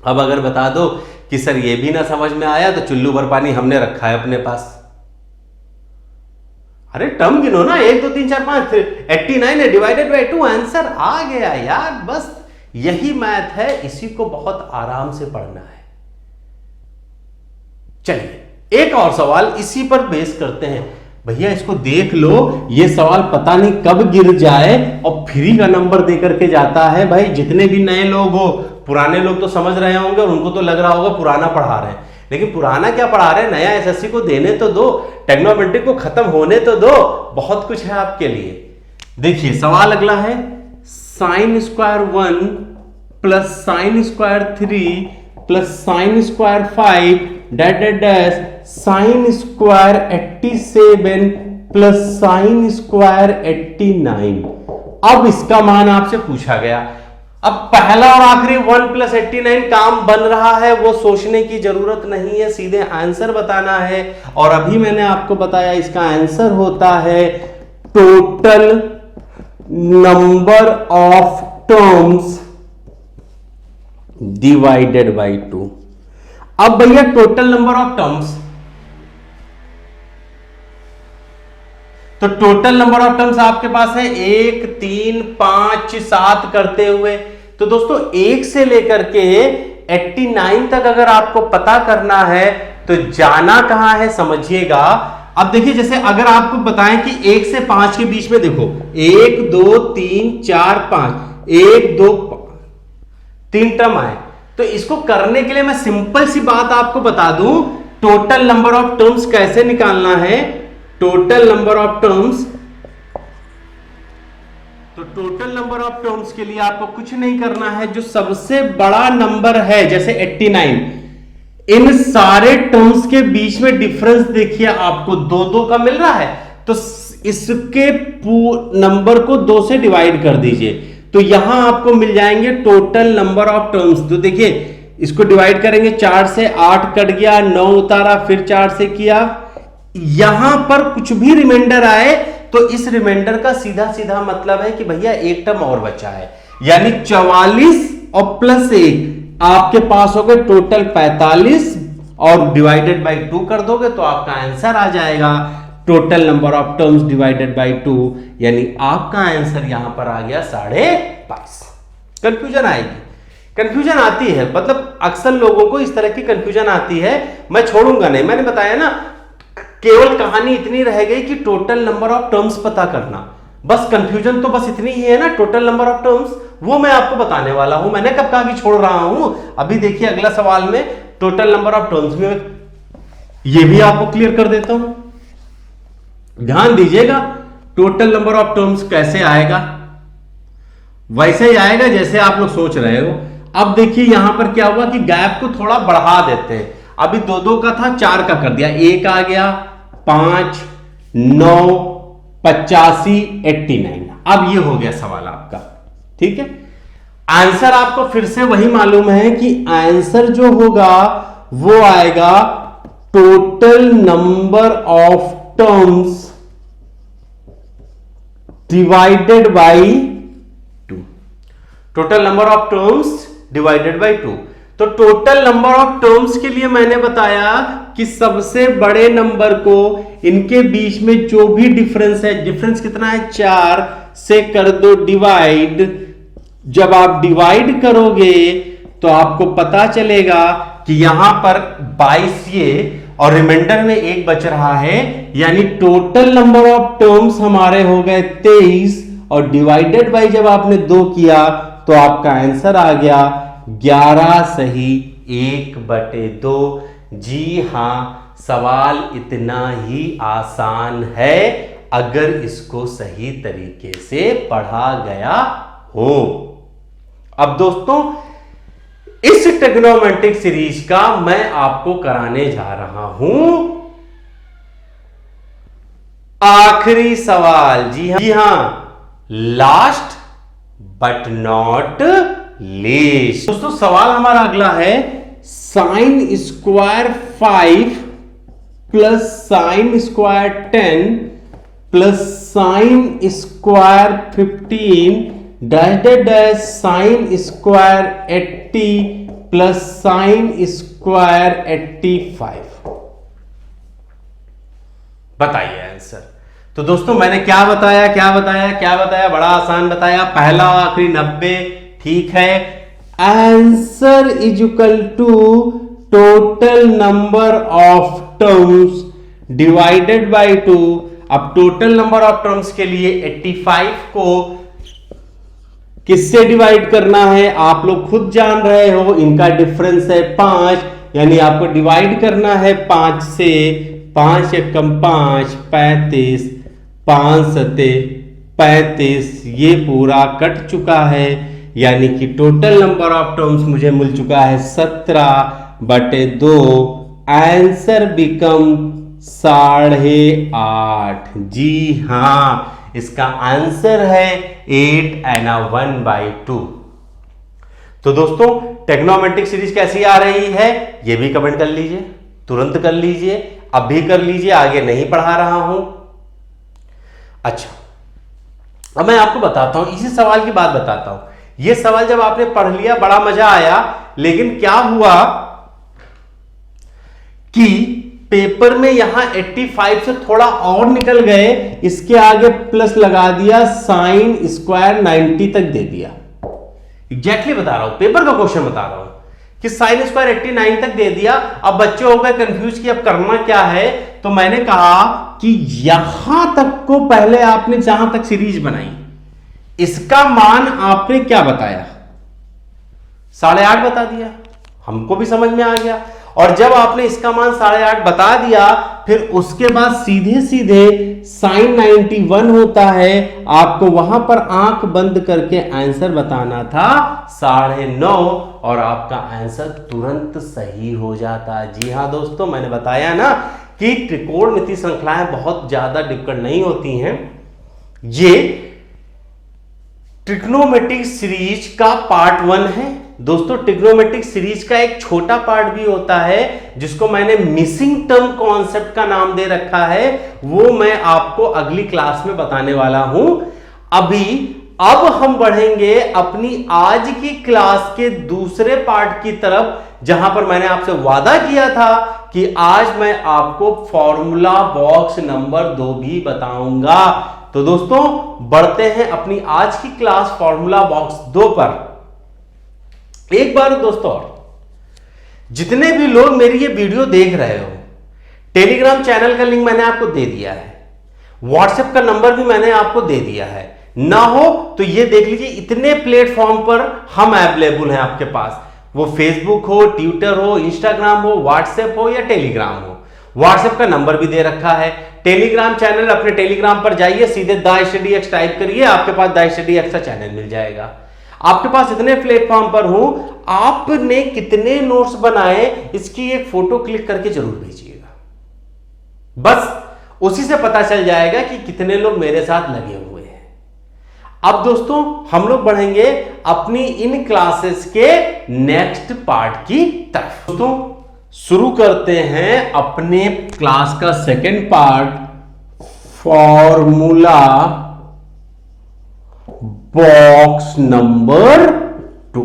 S1: अब अगर बता दो कि सर ये भी ना समझ में आया तो चुल्लू भर पानी हमने रखा है अपने पास। अरे टर्म गिनो ना, 1 2 3 4 5, 89 है डिवाइडेड बाय 2, आंसर आ गया यार। बस यही मैथ है, इसी को बहुत आराम से पढ़ना है। चलिए एक और सवाल इसी पर बेस करते हैं। भैया इसको देख लो, ये सवाल पता नहीं कब गिर जाए और फ्री का नंबर देकर के जाता है। भाई जितने भी नए लोग हो, पुराने लोग तो समझ रहे होंगे और उनको तो लग रहा होगा पुराना पढ़ा रहे हैं, लेकिन पुराना क्या पढ़ा रहे हैं, नया एसएससी को देने तो दो, टेक्नोमेट्रिक को खत्म होने तो दो, बहुत कुछ है आपके लिए। देखिए सवाल अगला है, sin square 1 plus sin square 3 plus sin square 5 dash dash dash sin square 87 plus sin square 89। अब इसका मान आपसे पूछा गया। अब पहला और आखिरी 1 प्लस 89 काम बन रहा है, वो सोचने की जरूरत नहीं है, सीधे आंसर बताना है। और अभी मैंने आपको बताया इसका आंसर होता है total number of terms divided by 2। अब भैया टोटल नंबर ऑफ टर्म्स, तो टोटल नंबर ऑफ टर्म्स आपके पास है 1 3 5 7 करते हुए। तो दोस्तों 1 से लेकर के 89 तक अगर आपको पता करना है तो जाना कहां है समझिएगा। अब देखिए जैसे अगर आपको बताएं कि 1 से 5 के बीच में देखो 1 2 3 4 5 1 2 3 टर्म आए, तो इसको करने के लिए मैं सिंपल सी बात आपको बता दूं, टोटल नंबर ऑफ टर्म्स कैसे निकालना है। टोटल नंबर ऑफ टर्म्स, तो टोटल नंबर ऑफ टर्म्स के लिए आपको कुछ नहीं करना है, जो सबसे बड़ा नंबर है जैसे 89, इन सारे टर्म्स के बीच में डिफरेंस देखिए आपको 2 का मिल रहा है, तो इसके नंबर को 2 से डिवाइड कर दीजिए, तो यहां आपको मिल जाएंगे टोटल नंबर ऑफ टर्म्स। तो देखिए इसको डिवाइड करेंगे, 4 से 8 कट गया, 9 उतारा, फिर 4 से किया, यहां पर कुछ भी रिमाइंडर आए तो इस रिमाइंडर का सीधा सीधा मतलब है कि भैया एक टर्म और बचा है, यानी 44 और प्लस 1 आपके पास हो गए टोटल 45, और डिवाइडेड बाय 2 कर दोगे तो आपका आंसर आ जाएगा total number of terms divided by 2, यानी आपका आंसर यहां पर आ गया 22.5। कंफ्यूजन आएगी, कंफ्यूजन आती है, मतलब अक्सर लोगों को इस तरह की कंफ्यूजन आती है, मैं छोड़ूंगा नहीं। मैंने बताया ना, केवल कहानी इतनी रह गई कि टोटल नंबर ऑफ टर्म्स पता करना, बस कंफ्यूजन तो बस इतनी ही है ना, टोटल नंबर ऑफ टर्म्स वो मैं आपको बताने वाला हूं। मैंने कब कहा कि छोड़ रहा हूं, अभी देखिए अगला सवाल में टोटल नंबर ऑफ टर्म्स में ये भी आपको क्लियर कर देता हूं। ध्यान दीजिएगा, टोटल नंबर ऑफ टर्म्स कैसे आएगा, वैसे ही आएगा जैसे आप लोग सोच रहे हो। अब देखिए यहां पर क्या हुआ कि गैप को थोड़ा बढ़ा देते हैं, अभी 2 का था 4 का कर दिया, 1 आ गया, 5 9 85 89। अब ये हो गया सवाल आपका, ठीक है। आंसर आपको फिर से वही मालूम है कि आंसर जो होगा वो आएगा total number of terms divided by 2। Total number of terms divided by 2। तो टोटल नंबर ऑफ टर्म्स के लिए मैंने बताया कि सबसे बड़े नंबर को इनके बीच में जो भी डिफरेंस है, डिफरेंस कितना है 4 से कर दो डिवाइड, जब आप डिवाइड करोगे तो आपको पता चलेगा कि यहां पर 22 ये और रिमाइंडर में 1 बच रहा है, यानी टोटल नंबर ऑफ टर्म्स हमारे हो गए 23 और डिवाइडेड बाय जब आपने 2 किया तो आपका आंसर आ गया 11 सही 1/2। जी हां, सवाल इतना ही आसान है अगर इसको सही तरीके से पढ़ा गया हो। अब दोस्तों, इस ट्रिग्नोमेट्रिक सीरीज का मैं आपको कराने जा रहा हूं आखिरी सवाल। जी हां, लास्ट बट नॉट लीस्ट। दोस्तों, सवाल हमारा अगला है sine square 5 plus sine square 10 plus sine square 15 dash sine square 80 plus sine square 85। बताइए आंसर। तो दोस्तों, मैंने क्या बताया, बड़ा आसान बताया, पहला आखिरी 90, ठीक है। Answer is equal to total number of terms divided by 2। अब टोटल नंबर ऑफ टर्म्स के लिए 85 को किससे डिवाइड करना है आप लोग खुद जान रहे हो, इनका डिफरेंस है 5, यानी आपको डिवाइड करना है 5 से। 5 एकम 5, 35, 5 सते 35, ये पूरा कट चुका है, यानी कि टोटल नंबर ऑफ टर्म्स मुझे मिल चुका है 17/2। Answer become 8.5। जी हां, इसका आंसर है 8/1/2। तो दोस्तों, ट्रिग्नोमेट्रिक सीरीज कैसी आ रही है ये भी कमेंट कर लीजिए, तुरंत कर लीजिए, अभी कर लीजिए, आगे नहीं पढ़ा रहा हूं। अच्छा, अब मैं आपको बताता हूं, इसी सवाल की बात बताता हूं। यह सवाल जब आपने पढ़ लिया बड़ा मजा आया, लेकिन क्या हुआ कि पेपर में यहां 85 से थोड़ा और निकल गए, इसके आगे प्लस लगा दिया, साइन स्क्वायर 90 तक दे दिया। एग्जैक्टली बता रहा हूं, पेपर का क्वेश्चन बता रहा हूं कि साइन स्क्वायर 89 तक दे दिया। अब बच्चे हो गए कंफ्यूज कि अब करना क्या है, तो मैंने कहा कि यहां तक को पहले आपने जहां तक सीरीज बनाई, इसका मान आपने क्या बताया, 8.5 बता दिया, हमको भी समझ में आ गया। और जब आपने इसका मान 8.5 बता दिया, फिर उसके बाद सीधे सीधे साइन 91 होता है, आपको वहां पर आंख बंद करके आंसर बताना था 9.5 और आपका आंसर तुरंत सही हो जाता। जी हां दोस्तों, मैंने बताया ना कि त्रिकोणमिति श्रृंखलाएं बहुत ज्यादा डिफिकल्ट नहीं होती हैं। ये ट्रिग्नोमेट्रिक सीरीज का पार्ट 1 है। दोस्तों, ट्रिग्नोमेट्रिक सीरीज का एक छोटा पार्ट भी होता है जिसको मैंने मिसिंग टर्म कॉन्सेप्ट का नाम दे रखा है, वो मैं आपको अगली क्लास में बताने वाला हूं। अब हम बढ़ेंगे अपनी आज की क्लास के दूसरे पार्ट की तरफ, जहां पर मैंने आपसे वादा किया था कि आज मैं आपको फॉर्मूला बॉक्स नंबर 2 भी बताऊंगा। तो दोस्तों, बढ़ते हैं अपनी आज की क्लास फॉर्मूला बॉक्स 2 पर। एक बार दोस्तों, जितने भी लोग मेरी ये वीडियो देख रहे हो, टेलीग्राम चैनल का लिंक मैंने आपको दे दिया है, व्हाट्सएप का नंबर भी मैंने आपको दे दिया है, ना हो तो ये देख लीजिए, इतने प्लेटफॉर्म पर हम अवेलेबल हैं आपके पास, वो फेसबुक हो, ट्विटर हो, इंस्टाग्राम हो, व्हाट्सएप हो या टेलीग्राम हो। व्हाट्सएप का नंबर भी दे रखा है। टेलीग्राम चैनल, अपने टेलीग्राम पर जाइए, सीधे द स्टडी एक्स टाइप करिए, आपके पास द स्टडी एक्स का चैनल मिल जाएगा। आपके पास इतने प्लेटफॉर्म पर हूं, आपने कितने नोट्स बनाए इसकी एक फोटो क्लिक करके जरूर भेजिएगा, बस उसी से पता चल जाएगा कि कितने लोग मेरे साथ लगे हुए हैं। अब दोस्तों, हम लोग बढ़ेंगे अपनी इन क्लासेस के नेक्स्ट पार्ट की तरफ। दोस्तों, शुरू करते हैं अपने क्लास का second part, formula box number 2।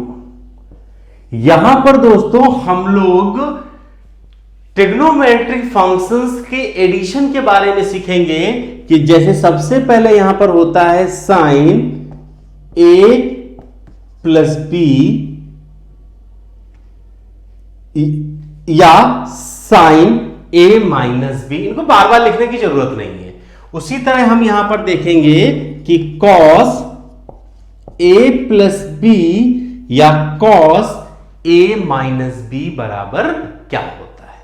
S1: यहां पर दोस्तों हम लोग ट्रिग्नोमेट्रिक फंक्शंस के एडिशन के बारे में सीखेंगे कि जैसे सबसे पहले यहां पर होता है साइन A प्लस बी या साइन ए माइनस बी, इनको बार बार लिखने की जरूरत नहीं है। उसी तरह हम यहां पर देखेंगे कि कॉस ए प्लस बी या कॉस ए माइनस बी बराबर क्या होता है।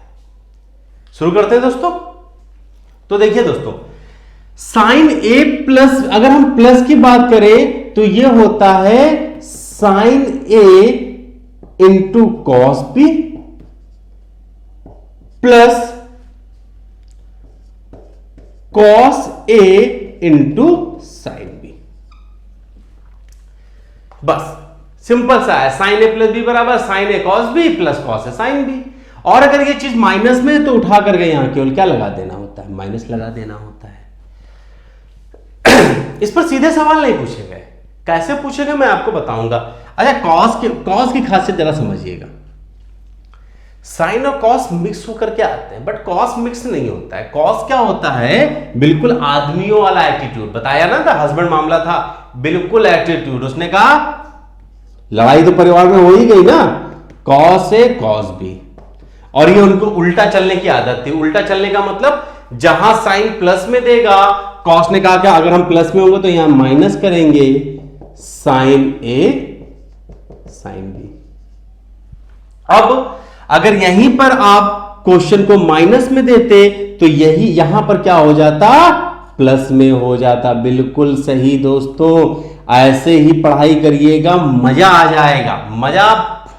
S1: शुरू करते हैं दोस्तों। तो देखिए दोस्तों, साइन ए प्लस, अगर हम प्लस की बात करें तो यह होता है sine A into cos B plus cos A into sine B. बस सिंपल सा है, साइन ए प्लस बी बराबर sine A cos B plus cos A sine B. और अगर ये चीज माइनस में है तो उठा करके यहां केवल क्या लगा देना होता है, माइनस लगा देना होता है। इस पर सीधे सवाल नहीं पूछे गए, कैसे पूछे गए मैं आपको बताऊंगा। अच्छा, कॉस की खासियत जरा समझिएगा। साइन और कॉस मिक्स होकर के आते हैं, बट कॉस मिक्स नहीं होता है। कॉस क्या होता है, बिल्कुल आदमियों वाला एटीट्यूड। बताया ना था, हस्बैंड मामला था, बिल्कुल एटीट्यूड। उसने कहा लड़ाई तो परिवार में हो ही गई ना, कॉस ए कॉस बी। और ये उनको उल्टा चलने की आदत थी। उल्टा चलने का मतलब जहां साइन प्लस में देगा, कॉस ने कहा कि अगर हम प्लस में होंगे तो यहां माइनस करेंगे, साइन ए साइन बी। अब अगर यहीं पर आप क्वेश्चन को माइनस में देते तो यही यहां पर क्या हो जाता, प्लस में हो जाता। बिल्कुल सही दोस्तों, ऐसे ही पढ़ाई करिएगा, मजा आ जाएगा, मजा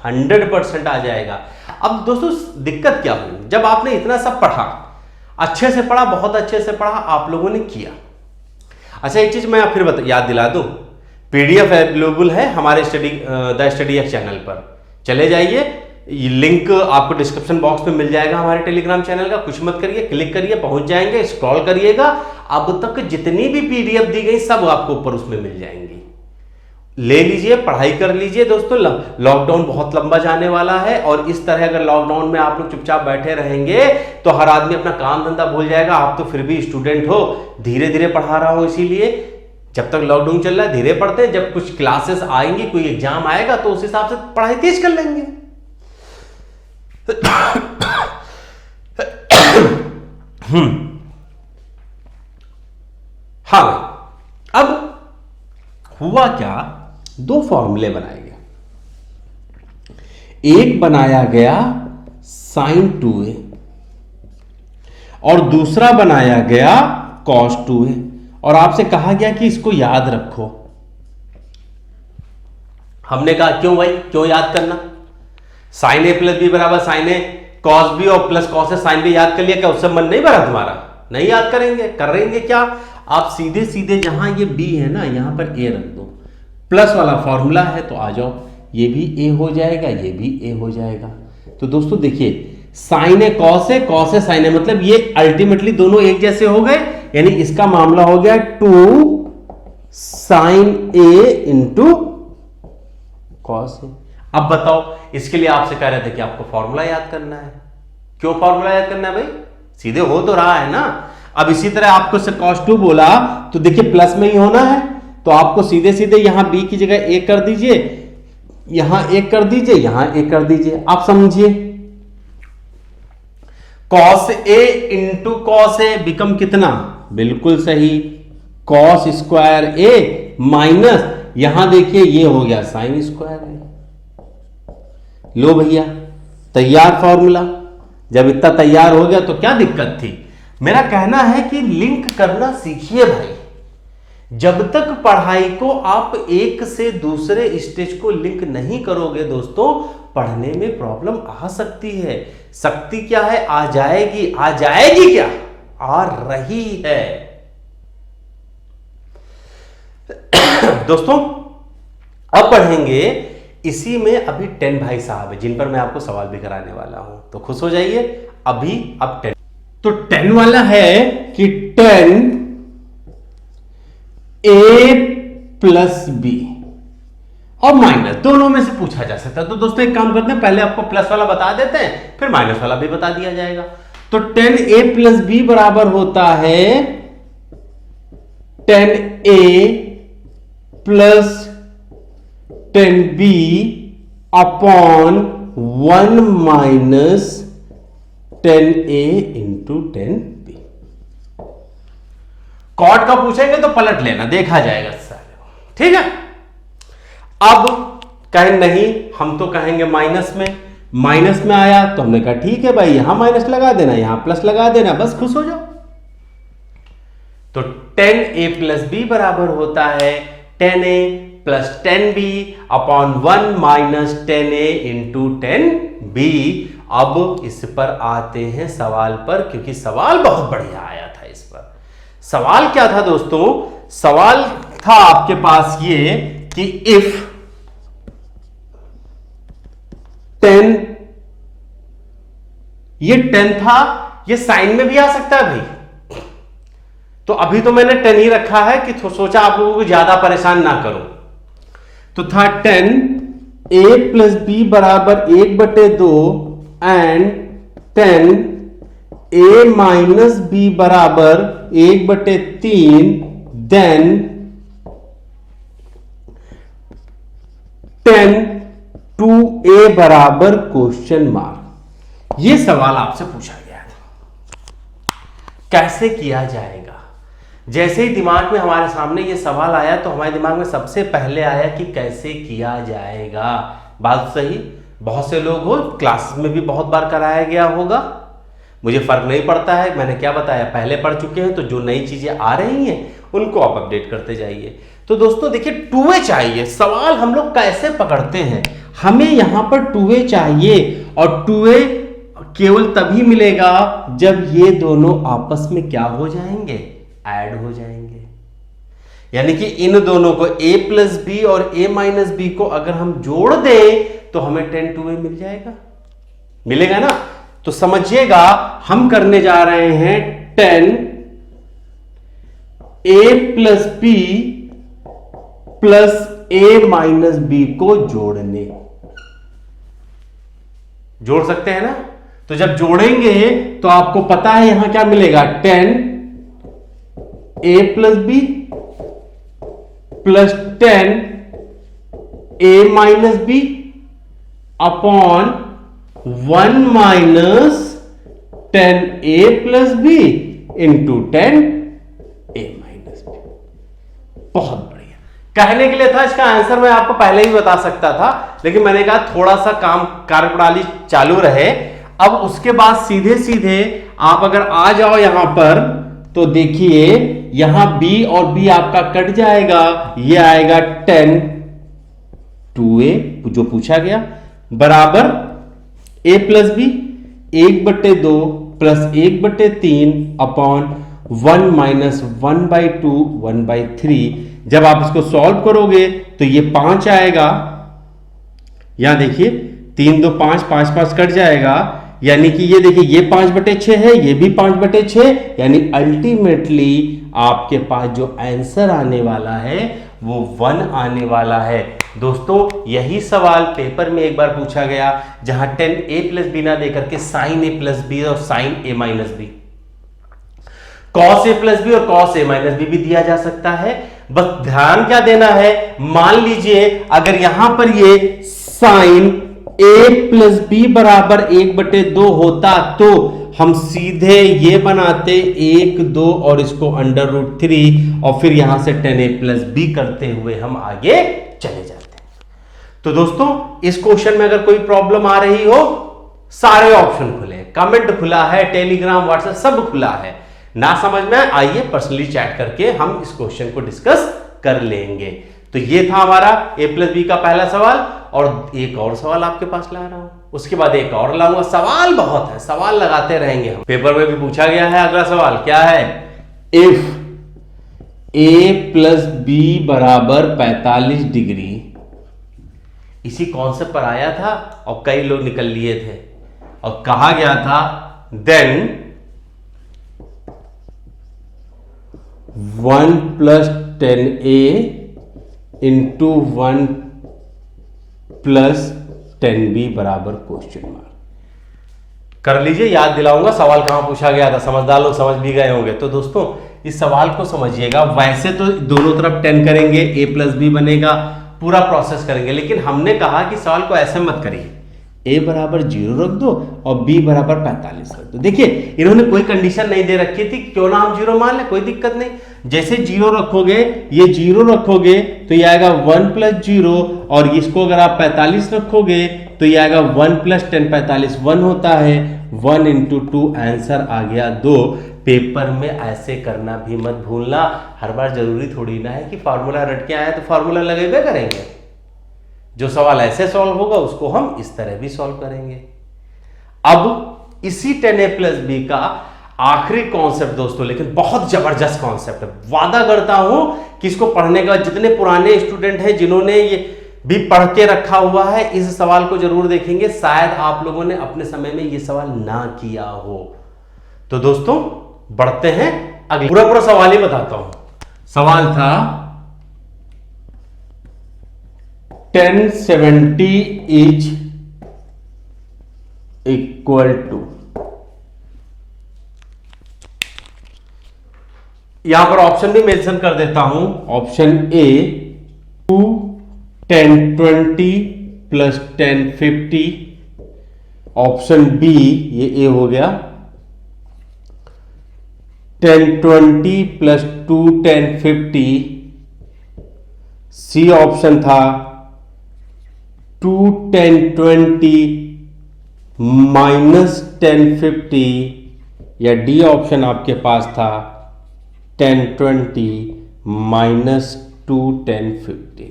S1: 100% आ जाएगा। अब दोस्तों दिक्कत क्या हुई, जब आपने इतना सब पढ़ा, अच्छे से पढ़ा, बहुत अच्छे से पढ़ा, आप लोगों ने किया। अच्छा, एक चीज मैं फिर याद दिला दूं, पीडीएफ अवेलेबल है हमारे द स्टडी एक्स चैनल पर। चले जाइए, लिंक आपको डिस्क्रिप्शन बॉक्स में मिल जाएगा हमारे टेलीग्राम चैनल का। कुछ मत करिए, क्लिक करिए, पहुंच जाएंगे, स्क्रॉल करिएगा। अब तक जितनी भी पीडीएफ दी गई सब आपको ऊपर उसमें मिल जाएंगी। ले लीजिए, पढ़ाई कर लीजिए दोस्तों। लॉकडाउन बहुत लंबा जाने वाला है, और इस तरह अगर लॉकडाउन में आप लोग चुपचाप बैठे रहेंगे तो हर आदमी अपना काम धंधा भूल जाएगा। आप तो फिर भी स्टूडेंट हो, धीरे धीरे पढ़ा रहा हूं, इसीलिए जब तक लॉकडाउन चल रहा है धीरे पढ़ते हैं। जब कुछ क्लासेस आएंगी, कोई एग्जाम आएगा तो उस हिसाब से पढ़ाई तेज कर लेंगे। हाँ, अब हुआ क्या, दो फॉर्मूले बनाए गए। एक बनाया गया साइन 2a और दूसरा बनाया गया cos 2a, और आपसे कहा गया कि इसको याद रखो। हमने कहा क्यों भाई, क्यों याद करना, साइन ए प्लस बी बराबर साइन ए कॉस बी और plus cos A sine B याद कर लिया, क्या उससे मन नहीं भरा तुम्हारा? नहीं याद करेंगे, कर रहेंगे क्या, आप सीधे सीधे जहां ये बी है ना, यहां पर ए रख दो। प्लस वाला फॉर्मूला है तो आ जाओ, ये भी ए हो जाएगा, ये भी ए हो जाएगा। तो दोस्तों देखिए, sign A cos A sign ए, मतलब ये अल्टीमेटली दोनों एक जैसे हो गए, यानी इसका मामला हो गया 2 sign A into cos A. अब बताओ, इसके लिए आपसे कह रहे थे कि आपको फॉर्मूला याद करना है। क्यों फॉर्मूला याद करना है भाई, सीधे हो तो रहा है ना। अब इसी तरह आपको से cos 2 बोला तो देखिए प्लस में ही होना है, तो आपको सीधे सीधे यहां b की जगह a कर दीजिए, यहां a कर दीजिए, यहां a कर दीजिए। आप समझिए, cos a into cos A become कितना, बिल्कुल सही, cos स्क्वायर a माइनस यहां देखिए ये हो गया साइन स्क्वायर ए। लो भैया, तैयार फॉर्मूला। जब इतना तैयार हो गया तो क्या दिक्कत थी। मेरा कहना है कि लिंक करना सीखिए भाई। जब तक पढ़ाई को आप एक से दूसरे स्टेज को लिंक नहीं करोगे दोस्तों, पढ़ने में प्रॉब्लम आ सकती है। सकती क्या है, आ जाएगी। आ जाएगी क्या, आ रही है। दोस्तों अब पढ़ेंगे, इसी में अभी 10 भाई साहब है जिन पर मैं आपको सवाल भी कराने वाला हूं, तो खुश हो जाइए। अभी अब 10, तो 10 वाला है कि 10 a प्लस बी और माइनस दोनों में से पूछा जा सकता है। तो दोस्तों एक काम करते हैं, पहले आपको प्लस वाला बता देते हैं, फिर माइनस वाला भी बता दिया जाएगा। तो 10a प्लस बी बराबर होता है 10a plus 10b upon 1 minus 10a into 10b। Cot का पूछेंगे तो पलट लेना, देखा जाएगा सारे, ठीक है। अब कहें नहीं, हम तो कहेंगे माइनस में आया तो हमने कहा ठीक है भाई, यहां माइनस लगा देना, यहां प्लस लगा देना, बस खुश हो जाओ। तो 10a प्लस b बराबर होता है 10a plus 10b upon 1 minus 10a into 10b। अब इस पर आते हैं सवाल पर, क्योंकि सवाल बहुत बढ़िया आया था इस पर। सवाल क्या था दोस्तों? सवाल था आपके पास ये कि इफ 10, ये 10 था, ये साइन में भी आ सकता है भाई। तो अभी तो मैंने 10 ही रखा है कि सोचा आप लोगों को ज्यादा परेशान ना करूं। तो था 10 a प्लस b बराबर 1/2 एंड 10 a माइनस b बराबर 1/3, देन 10 2a बराबर क्वेश्चन मार्क। ये सवाल आपसे पूछा गया था, कैसे किया जाएगा। जैसे ही दिमाग में हमारे सामने ये सवाल आया तो हमारे दिमाग में सबसे पहले आया कि कैसे किया जाएगा। बात सही, बहुत से लोग हो क्लास में भी बहुत बार कराया गया होगा, मुझे फर्क नहीं पड़ता है, मैंने क्या बताया पहले पढ़ चुके हैं। तो जो नई चीजें आ रही हैं उनको आप अपडेट करते जाइए। तो दोस्तों देखिए 2a चाहिए। सवाल हम लोग कैसे पकड़ते हैं, हमें यहां पर 2a चाहिए, और 2a केवल तभी मिलेगा जब ये दोनों आपस में क्या हो जाएंगे, ऐड हो जाएंगे। यानी कि इन दोनों को a प्लस बी और a माइनस बी को अगर हम जोड़ दें तो हमें 10 2a मिल जाएगा, मिलेगा ना। तो समझिएगा हम करने जा रहे हैं 10 a plus b plus a minus b को जोड़ने। जोड़ सकते हैं ना। तो जब जोड़ेंगे तो आपको पता है यहां क्या मिलेगा, 10 a plus b plus 10 a minus b upon 1 minus 10 a plus b into 10 a minus b. बहुत बढ़िया। कहने के लिए था, इसका आंसर मैं आपको पहले ही बता सकता था, लेकिन मैंने कहा थोड़ा सा काम कार्यप्रणाली चालू रहे। अब उसके बाद सीधे सीधे आप अगर आ जाओ यहां पर तो देखिए यहां b और b आपका कट जाएगा, ये आएगा 10 2a जो पूछा गया बराबर a plus b 1/2 plus 1/3 upon 1 minus 1/2 1/3। जब आप इसको सॉल्व करोगे तो ये 5 आएगा, यहां देखिए 3 2 5 5 5 कट जाएगा, यानी कि ये देखिए ये 5/6 है, ये भी 5/6, यानी अल्टीमेटली आपके पास जो आंसर आने वाला है वो 1 आने वाला है। दोस्तों यही सवाल पेपर में एक बार पूछा गया, जहां 10a प्लस बी ना देकर के साइन a प्लस बी और sine a minus b, cos a plus b और कॉस a माइनस बी भी दिया जा सकता है। बस ध्यान क्या देना है, मान लीजिए अगर यहां पर ये साइन a प्लस बी बराबर 1/2 होता तो हम सीधे ये बनाते 1 2 और इसको √3 और फिर यहां से 10a प्लस बी करते हुए हम आगे चले जाते। तो दोस्तों इस क्वेश्चन में अगर कोई प्रॉब्लम आ रही हो, सारे ऑप्शन खुले, कमेंट खुला है, टेलीग्राम व्हाट्सएप सब खुला है। ना समझ में आइए पर्सनली चैट करके हम इस क्वेश्चन को डिस्कस कर लेंगे। तो ये था हमारा a प्लस बी का पहला सवाल, और एक और सवाल आपके पास ला रहा हूं, उसके बाद एक और लाऊंगा। सवाल बहुत है, सवाल लगाते रहेंगे हम। पेपर में भी पूछा गया है। अगला सवाल क्या है, इफ a प्लस बी बराबर 45 डिग्री, इसी कॉन्सेप्ट पर आया था और कई लोग निकल लिए थे, और कहा गया था then 1 plus 10a into 1 plus 10b बराबर क्वेश्चन मार्क। कर लीजिए, याद दिलाऊंगा सवाल कहां पूछा गया था, समझदार लोग समझ भी गए होंगे। तो दोस्तों इस सवाल को समझिएगा। वैसे तो दोनों तरफ 10 करेंगे, a प्लस बी बनेगा, पूरा प्रोसेस करेंगे, लेकिन हमने कहा कि सवाल को ऐसे मत करिए, a बराबर 0 रख दो और b बराबर 45 रख दो। देखिए इन्होंने कोई कंडीशन नहीं दे रखी थी, क्यों ना हम 0 मान ले, कोई दिक्कत नहीं। जैसे 0 रखोगे, ये 0 रखोगे तो ये आएगा 1 + 0, और इसको अगर आप 45 रखोगे तो ये आएगा 1 + 10, 45 1 होता है, 1 × 2, आंसर आ गया 2। पेपर में ऐसे करना भी मत भूलना, हर बार जरूरी थोड़ी ना है कि फार्मूला रट के आया तो फार्मूला लगेबे करेंगे। जो सवाल ऐसे सॉल्व होगा उसको हम इस तरह भी सॉल्व करेंगे। अब इसी 10a + b का आखिरी कॉन्सेप्ट दोस्तों, लेकिन बहुत जबरदस्त कॉन्सेप्ट है, वादा करता हूं कि इसको पढ़ने का जितने पुराने स्टूडेंट हैं जिन्होंने ये भी पढ़ के रखा हुआ है, इस सवाल को जरूर देखेंगे। शायद आप लोगों ने अपने समय में ये सवाल ना किया हो। तो दोस्तों बढ़ते हैं अगले, पूरा सवाल ही बताता हूं। सवाल था 1070 इज इक्वल टू, यहां पर ऑप्शन भी मेंशन कर देता हूं। ऑप्शन ए 2 1020 + 1050, ऑप्शन बी, ये ए हो गया, 1020 + 2 1050, सी ऑप्शन था 2 1020 - 1050, या डी ऑप्शन आपके पास था 1020 - 2 1050।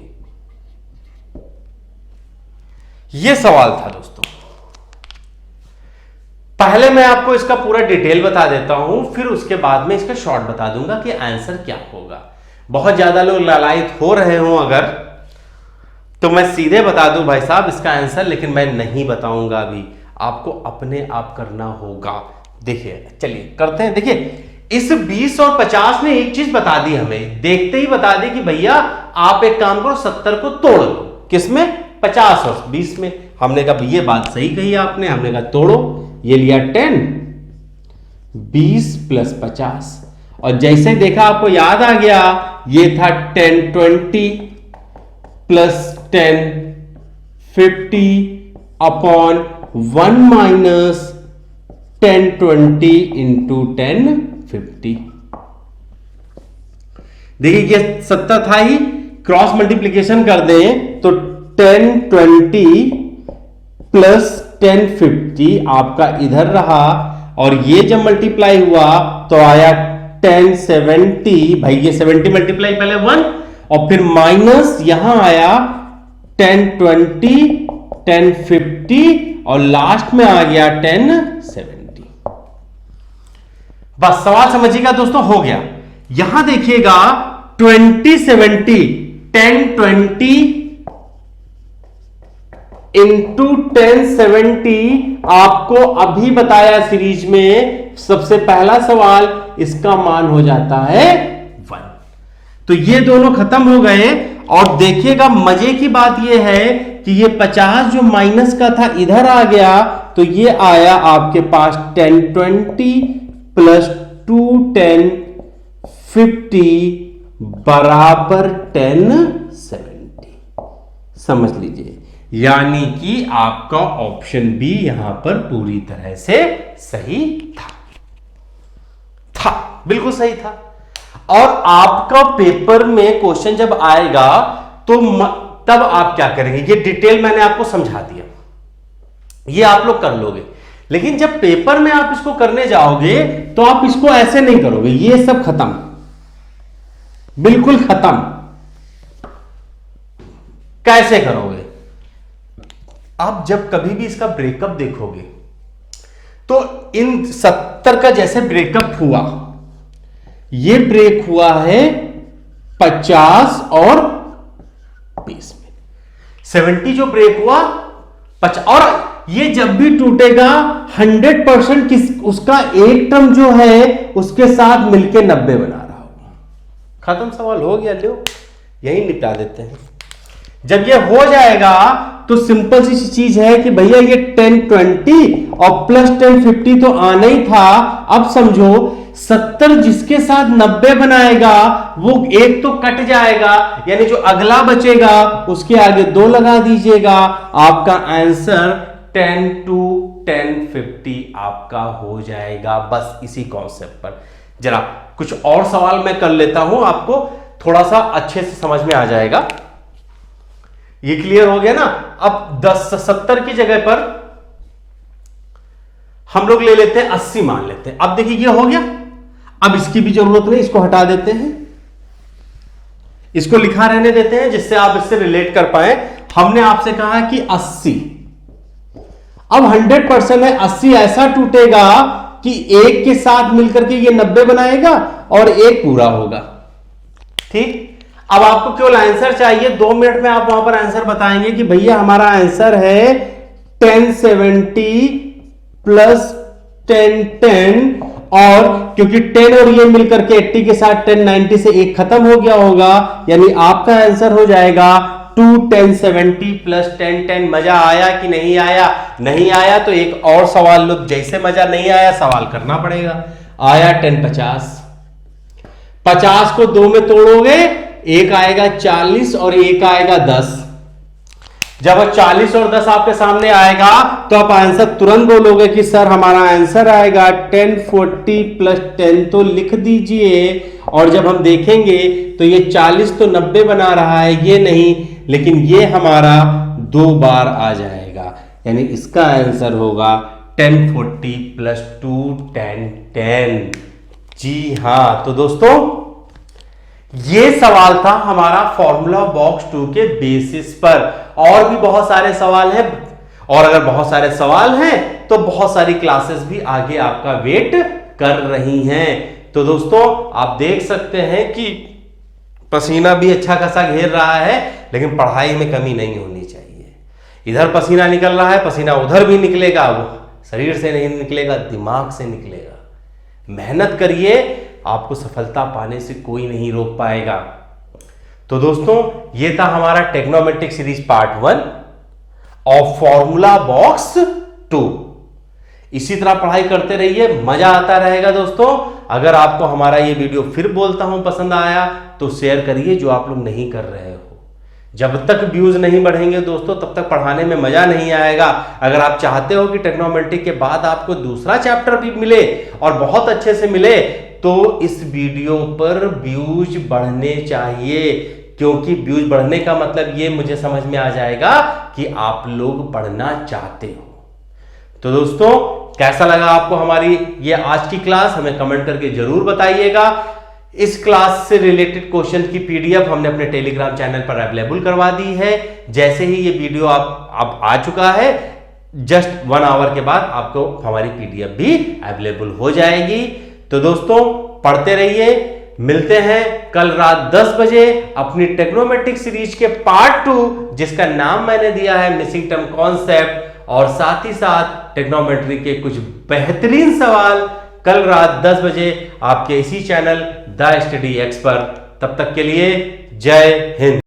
S1: यह सवाल था दोस्तों। पहले मैं आपको इसका पूरा डिटेल बता देता हूं, फिर उसके बाद में इसका शॉर्ट बता दूंगा कि आंसर क्या होगा। बहुत ज्यादा लोग लालायित हो रहे हो अगर, तो मैं सीधे बता दूं भाई साहब इसका आंसर, लेकिन मैं नहीं बताऊंगा अभी, आपको अपने आप करना होगा। देखिए चलिए करते हैं। देखिए इस 20 और 50 ने एक चीज बता दी हमें, देखते ही बता दी कि भैया आप एक काम करो 70 को तोड़ लो। किसमें? 50 और 20 में। हमने कहा ये बात सही कही आपने, हमने कहा तोड़ो। ये लिया 10, 20 + 50, और जैसे देखा आपको याद आ गया, ये था 1020 + 1050 अपॉन 1 - 1020 × 1050। देखिए ये 70 था ही, क्रॉस मल्टीप्लीकेशन कर दें तो 1020 + 1050 आपका इधर रहा, और ये जब मल्टीप्लाई हुआ तो आया 1070। भाई ये 70 मल्टीप्लाई पहले 1, और फिर माइनस यहां आया 1020 1050, और लास्ट में आ गया 1070। बस सवाल समझिएगा दोस्तों, हो गया। यहां देखिएगा 2070 1020 × 1070 आपको अभी बताया सीरीज में, सबसे पहला सवाल इसका मान हो जाता है 1। तो ये दोनों खत्म हो गए, और देखिएगा मजे की बात ये है कि ये 50 जो माइनस का था इधर आ गया, तो ये आया आपके पास 1020 + 2 1050 बराबर 1070। समझ लीजिए, यानी कि आपका ऑप्शन बी यहां पर पूरी तरह से सही था बिल्कुल सही था। और आपका पेपर में क्वेश्चन जब आएगा तो तब आप क्या करेंगे, ये डिटेल मैंने आपको समझा दिया, ये आप लोग कर लोगे। लेकिन जब पेपर में आप इसको करने जाओगे तो आप इसको ऐसे नहीं करोगे, ये सब खत्म, बिल्कुल खत्म। कैसे करोगे? आप जब कभी भी इसका ब्रेकअप देखोगे तो इन 70 का जैसे ब्रेकअप हुआ, ये ब्रेक हुआ है 50 और 20 में। 70 जो ब्रेक हुआ 50, और ये जब भी टूटेगा 100% उसका एक टर्म जो है उसके साथ मिलके 90 बना रहा होगा। खत्म, सवाल हो गया। लो यही निपटा देते हैं। जब ये हो जाएगा तो सिंपल सी चीज है कि भैया ये 1020 और प्लस 1050 तो आना ही था। अब समझो 70 जिसके साथ 90 बनाएगा वो एक तो कट जाएगा, यानी जो अगला बचेगा उसके आगे 2 लगा दीजिएगा। आपका आंसर 10 to 1050 आपका हो जाएगा। बस इसी कॉन्सेप्ट पर जरा कुछ और सवाल मैं कर लेता हूं, आपको थोड़ा सा अच्छे से समझ में आ जाएगा। ये क्लियर हो गया ना। अब 70 की जगह पर हम लोग ले लेते हैं 80 मान लेते हैं। अब देखिए ये हो गया, अब इसकी भी जरूरत नहीं, इसको हटा देते हैं, इसको लिखा रहने देते हैं जिससे आप इससे रिलेट कर पाए। हमने आपसे कहा कि 80, अब 100% है, 80 ऐसा टूटेगा कि एक के साथ मिलकर के ये 90 बनाएगा और एक पूरा होगा। ठीक, अब आपको केवल आंसर चाहिए, 2 मिनट में आप वहां पर आंसर बताएंगे कि भैया हमारा आंसर है 1070 प्लस 1010, और क्योंकि 10 और ये मिलकर के 80 के साथ 1090 से एक खत्म हो गया होगा, यानी आपका आंसर हो जाएगा 1070 प्लस 1010। मजा आया कि नहीं आया? नहीं आया तो एक और सवाल लो, जैसे मजा नहीं आया सवाल करना पड़ेगा। आया 1050, 50 को 2 में तोड़ोगे, एक आएगा 40 और एक आएगा 10। जब 40 और 10 आपके सामने आएगा तो आप आंसर तुरंत बोलोगे कि सर हमारा आंसर आएगा 1040 प्लस 10, तो लिख दीजिए। और जब हम देखेंगे तो ये 40 तो 90 बना रहा है, ये नहीं, लेकिन ये हमारा 2 बार आ जाएगा, यानी इसका आंसर होगा 1040 प्लस 2 1010। जी हां, तो दोस्तों ये सवाल था हमारा फॉर्मूला बॉक्स 2 के बेसिस पर। और भी बहुत सारे सवाल हैं, और अगर बहुत सारे सवाल हैं तो बहुत सारी क्लासेस भी आगे आपका वेट कर रही हैं। तो दोस्तों आप देख सकते हैं कि पसीना भी अच्छा खासा घेर रहा है, लेकिन पढ़ाई में कमी नहीं होनी चाहिए। इधर पसीना निकल रहा है, पसीना उधर भी निकलेगा, वो शरीर से नहीं निकलेगा, दिमाग से निकलेगा। मेहनत करिए, आपको सफलता पाने से कोई नहीं रोक पाएगा। तो दोस्तों ये था हमारा टेक्नोमेट्रिक सीरीज पार्ट 1 और फॉर्मूला बॉक्स 2। इसी तरह पढ़ाई करते रहिए, मजा आता रहेगा दोस्तों। अगर आपको हमारा ये वीडियो फिर बोलता हूं पसंद आया तो शेयर करिए, जो आप लोग नहीं कर रहे हो। जब तक व्यूज नहीं बढ़ेंगे दोस्तों तब तक पढ़ाने में मजा नहीं आएगा। अगर आप चाहते हो कि टेक्नोमेट्रिक के बाद आपको दूसरा चैप्टर भी मिले और बहुत अच्छे से मिले, तो इस वीडियो पर व्यूज बढ़ने चाहिए, क्योंकि व्यूज बढ़ने का मतलब ये मुझे समझ में आ जाएगा कि आप लोग पढ़ना चाहते हो। तो दोस्तों कैसा लगा आपको हमारी ये आज की क्लास, हमें कमेंट करके जरूर बताइएगा। इस क्लास से रिलेटेड क्वेश्चन की पीडीएफ हमने अपने टेलीग्राम चैनल पर अवेलेबल करवा दी है। जैसे ही ये वीडियो आप आ चुका है, जस्ट 1 आवर के बाद आपको हमारी पीडीएफ भी अवेलेबल हो जाएगी। तो दोस्तों पढ़ते रहिए, मिलते हैं कल रात 10 बजे अपनी टेक्नोमेट्रिक सीरीज के पार्ट 2, जिसका नाम मैंने दिया है मिसिंग टर्म कॉन्सेप्ट, और साथ ही साथ टेक्नोमेट्री के कुछ बेहतरीन सवाल कल रात 10 बजे आपके इसी चैनल द स्टडी एक्स पर। तब तक के लिए जय हिंद।